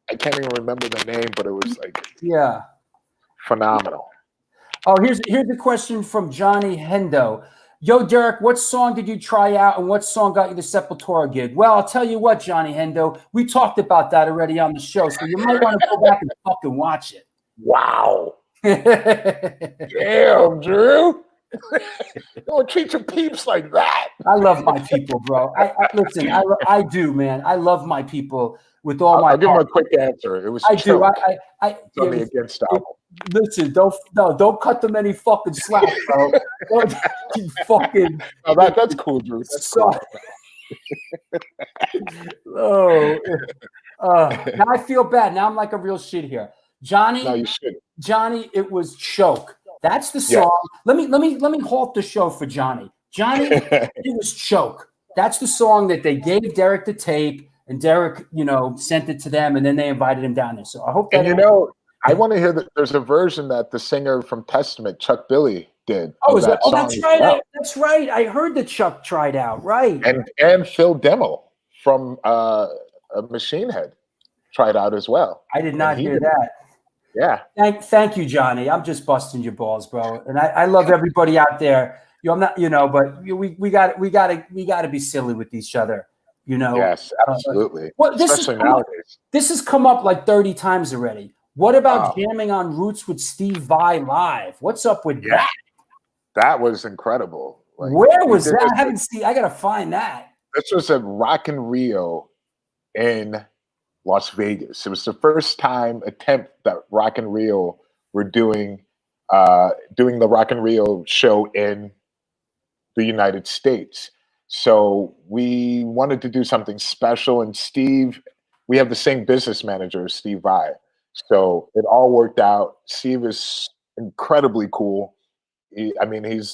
I can't even remember the name, but it was like phenomenal. Oh, here's a question from Johnny Hendo. Yo, Derrick, what song did you try out, and what song got you the Sepultura gig? Well, I'll tell you what, Johnny Hendo, we talked about that already on the show, so you might want to go back and fucking watch it. Wow. Damn, Drew. Don't treat your peeps like that. I love my people, bro. Listen, I do, man. I love my people with all my. I'll give him a quick answer. It was. I do. It's on the Against album. Listen, don't cut them any fucking slack, bro. Don't fucking. Oh, that's cool, Drew. That's cool. Now I feel bad. Now I'm like a real shit here, Johnny. No, you shouldn't. Johnny, it was Choke. That's the song. Yeah. Let me halt the show for Johnny. Johnny, it was Choke. That's the song that they gave Derrick the tape, and Derrick, sent it to them, and then they invited him down there. So I hope that. And I want to hear that there's a version that the singer from Testament, Chuck Billy, did. Oh, that's right. Well. That's right. I heard that Chuck tried out. Right. And Phil Demmel from Machine Head tried out as well. I did not hear that. Yeah. Thank you, Johnny. I'm just busting your balls, bro. And I love everybody out there. I'm not, but we got to be silly with each other. Yes, absolutely. Especially nowadays. This has come up like 30 times already. What about jamming on Roots with Steve Vai live? What's up with that? That was incredible. Like, where was that? I haven't seen. I gotta find that. This was at Rock in Rio in Las Vegas. It was the first time attempt that Rock in Rio were doing the Rock in Rio show in the United States. So we wanted to do something special, and we have the same business manager as Steve Vai. So it all worked out. Steve is incredibly cool. He's a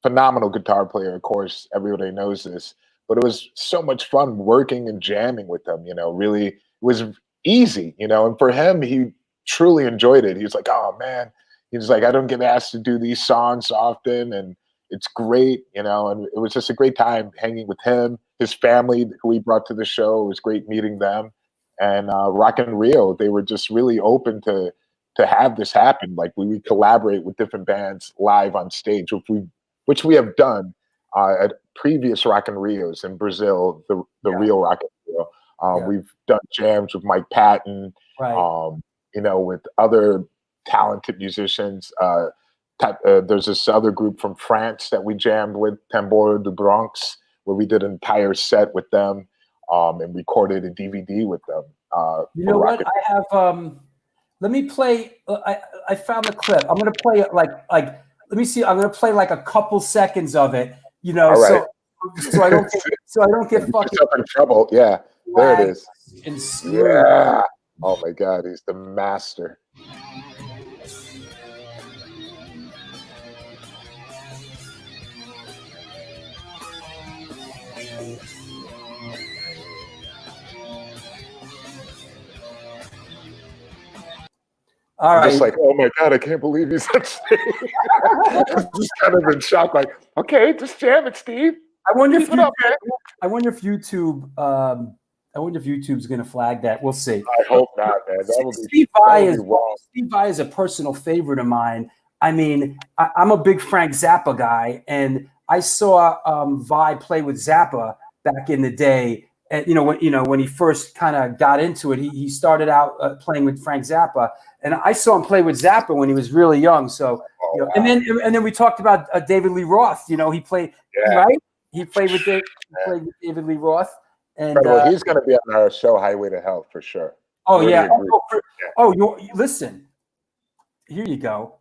phenomenal guitar player. Of course, everybody knows this. But it was so much fun working and jamming with him. Really, it was easy. And for him, he truly enjoyed it. He was like, "Oh man," he was like, "I don't get asked to do these songs often, and it's great." And it was just a great time hanging with him, his family, who he brought to the show. It was great meeting them. And Rock in Rio, they were just really open to have this happen. Like we collaborate with different bands live on stage, which we have done at previous Rock in Rios in Brazil, the real Rock in Rio. We've done jams with Mike Patton, right. With other talented musicians. There's this other group from France that we jammed with, Tambor du Bronx, where we did an entire set with them and recorded a DVD with them. You know what? I have. Let me play. I found the clip. I'm gonna play it like. Let me see. I'm gonna play like a couple seconds of it. You know, right. so I don't get fucking up in trouble. Yeah, there it is. And screwed. Yeah. Oh my God, he's the master. All right. Just like, oh my God, I can't believe he's on stage. Just kind of in shock, like, okay, just jam it, Steve. I wonder if YouTube. I wonder if YouTube's going to flag that. We'll see. I hope not, man. That would Steve Vai is a personal favorite of mine. I mean, I'm a big Frank Zappa guy, and I saw Vai play with Zappa back in the day. And when he first kind of got into it, he started out playing with Frank Zappa, and I saw him play with Zappa when he was really young. So, wow. and then we talked about David Lee Roth. You know, he played right. He played with David Lee Roth, and he's going to be on our show, Highway to Hell, for sure. Oh yeah. Listen. Here you go.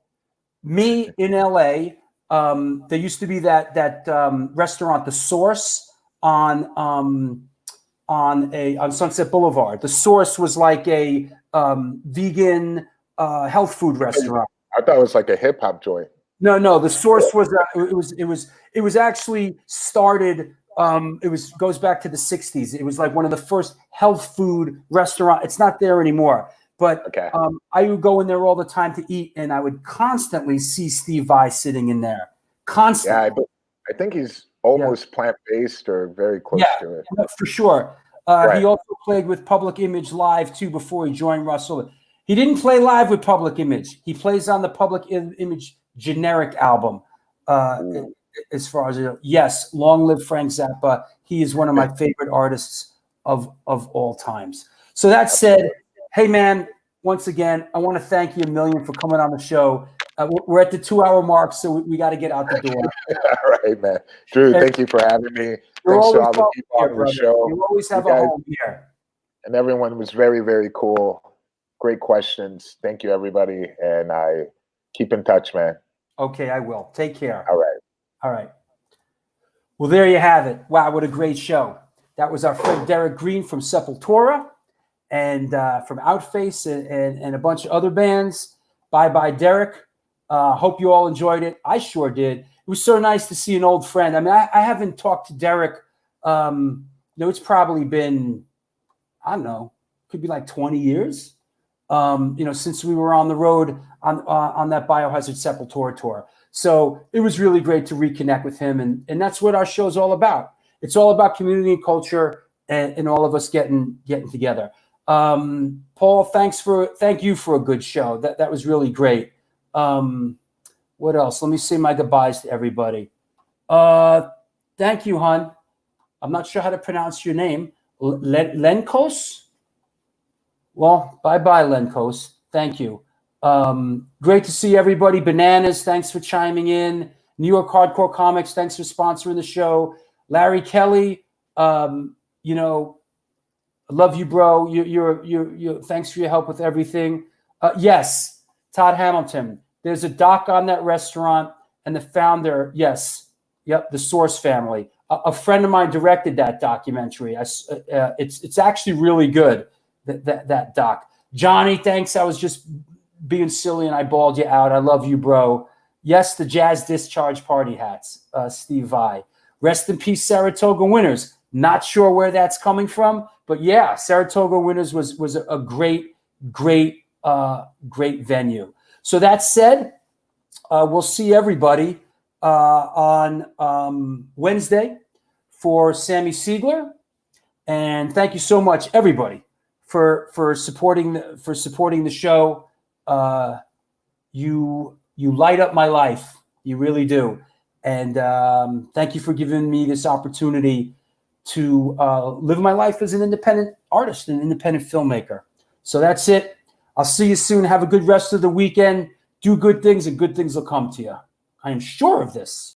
Me in LA. There used to be that restaurant, The Source, on Sunset Boulevard. The Source was like a vegan health food restaurant. I thought it was like a hip hop joint. No. The Source was it was actually started. Goes back to the 60s. It was like one of the first health food restaurant. It's not there anymore. But okay. I would go in there all the time to eat, and I would constantly see Steve Vai sitting in there. Constantly. Yeah, I think he's almost plant-based or very close to it. For sure. Right. He also played with Public Image live, too, before he joined Russell. He didn't play live with Public Image. He plays on the Public Image generic album, as far as I know. Yes, long live Frank Zappa. He is one of my favorite artists of all times. So that said, hey, man, once again, I want to thank you a million for coming on the show. We're at the 2-hour mark, so we got to get out the door. All right, man. Drew, thank you for having me. Thanks to all the people on the show. You always have a home here. And everyone was very, very cool. Great questions. Thank you, everybody. And I keep in touch, man. Okay, I will. Take care. All right. Well, there you have it. Wow, what a great show. That was our friend Derrick Green from Sepultura and from Outface and a bunch of other bands. Bye, Derrick. Hope you all enjoyed it. I sure did. It was so nice to see an old friend. I mean, I haven't talked to Derrick. It's probably been, I don't know, could be like 20 years. Since we were on the road on that Biohazard Sepultura tour. So it was really great to reconnect with him. And that's what our show is all about. It's all about community and culture and all of us getting together. Paul, thank you for a good show. That was really great. What else? Let me say my goodbyes to everybody. Thank you, hon. I'm not sure how to pronounce your name. Lenkos? Well, bye-bye, Lenkos. Thank you. Great to see everybody. Bananas, thanks for chiming in. New York Hardcore Comics, thanks for sponsoring the show. Larry Kelly, I love you, bro. You thanks for your help with everything. Yes, Todd Hamilton. There's a doc on that restaurant, and the founder, the Source family. A friend of mine directed that documentary. It's actually really good. That doc. Johnny, thanks. I was just being silly and I bawled you out. I love you, bro. Yes, the Jazz Discharge Party hats. Steve Vai. Rest in peace, Saratoga Winners. Not sure where that's coming from, but yeah, Saratoga Winners was a great venue. So that said, we'll see everybody on Wednesday for Sammy Siegler, and thank you so much, everybody, for supporting the show. You light up my life, you really do, and thank you for giving me this opportunity to live my life as an independent artist, an independent filmmaker. So that's it. I'll see you soon. Have a good rest of the weekend. Do good things and good things will come to you. I am sure of this.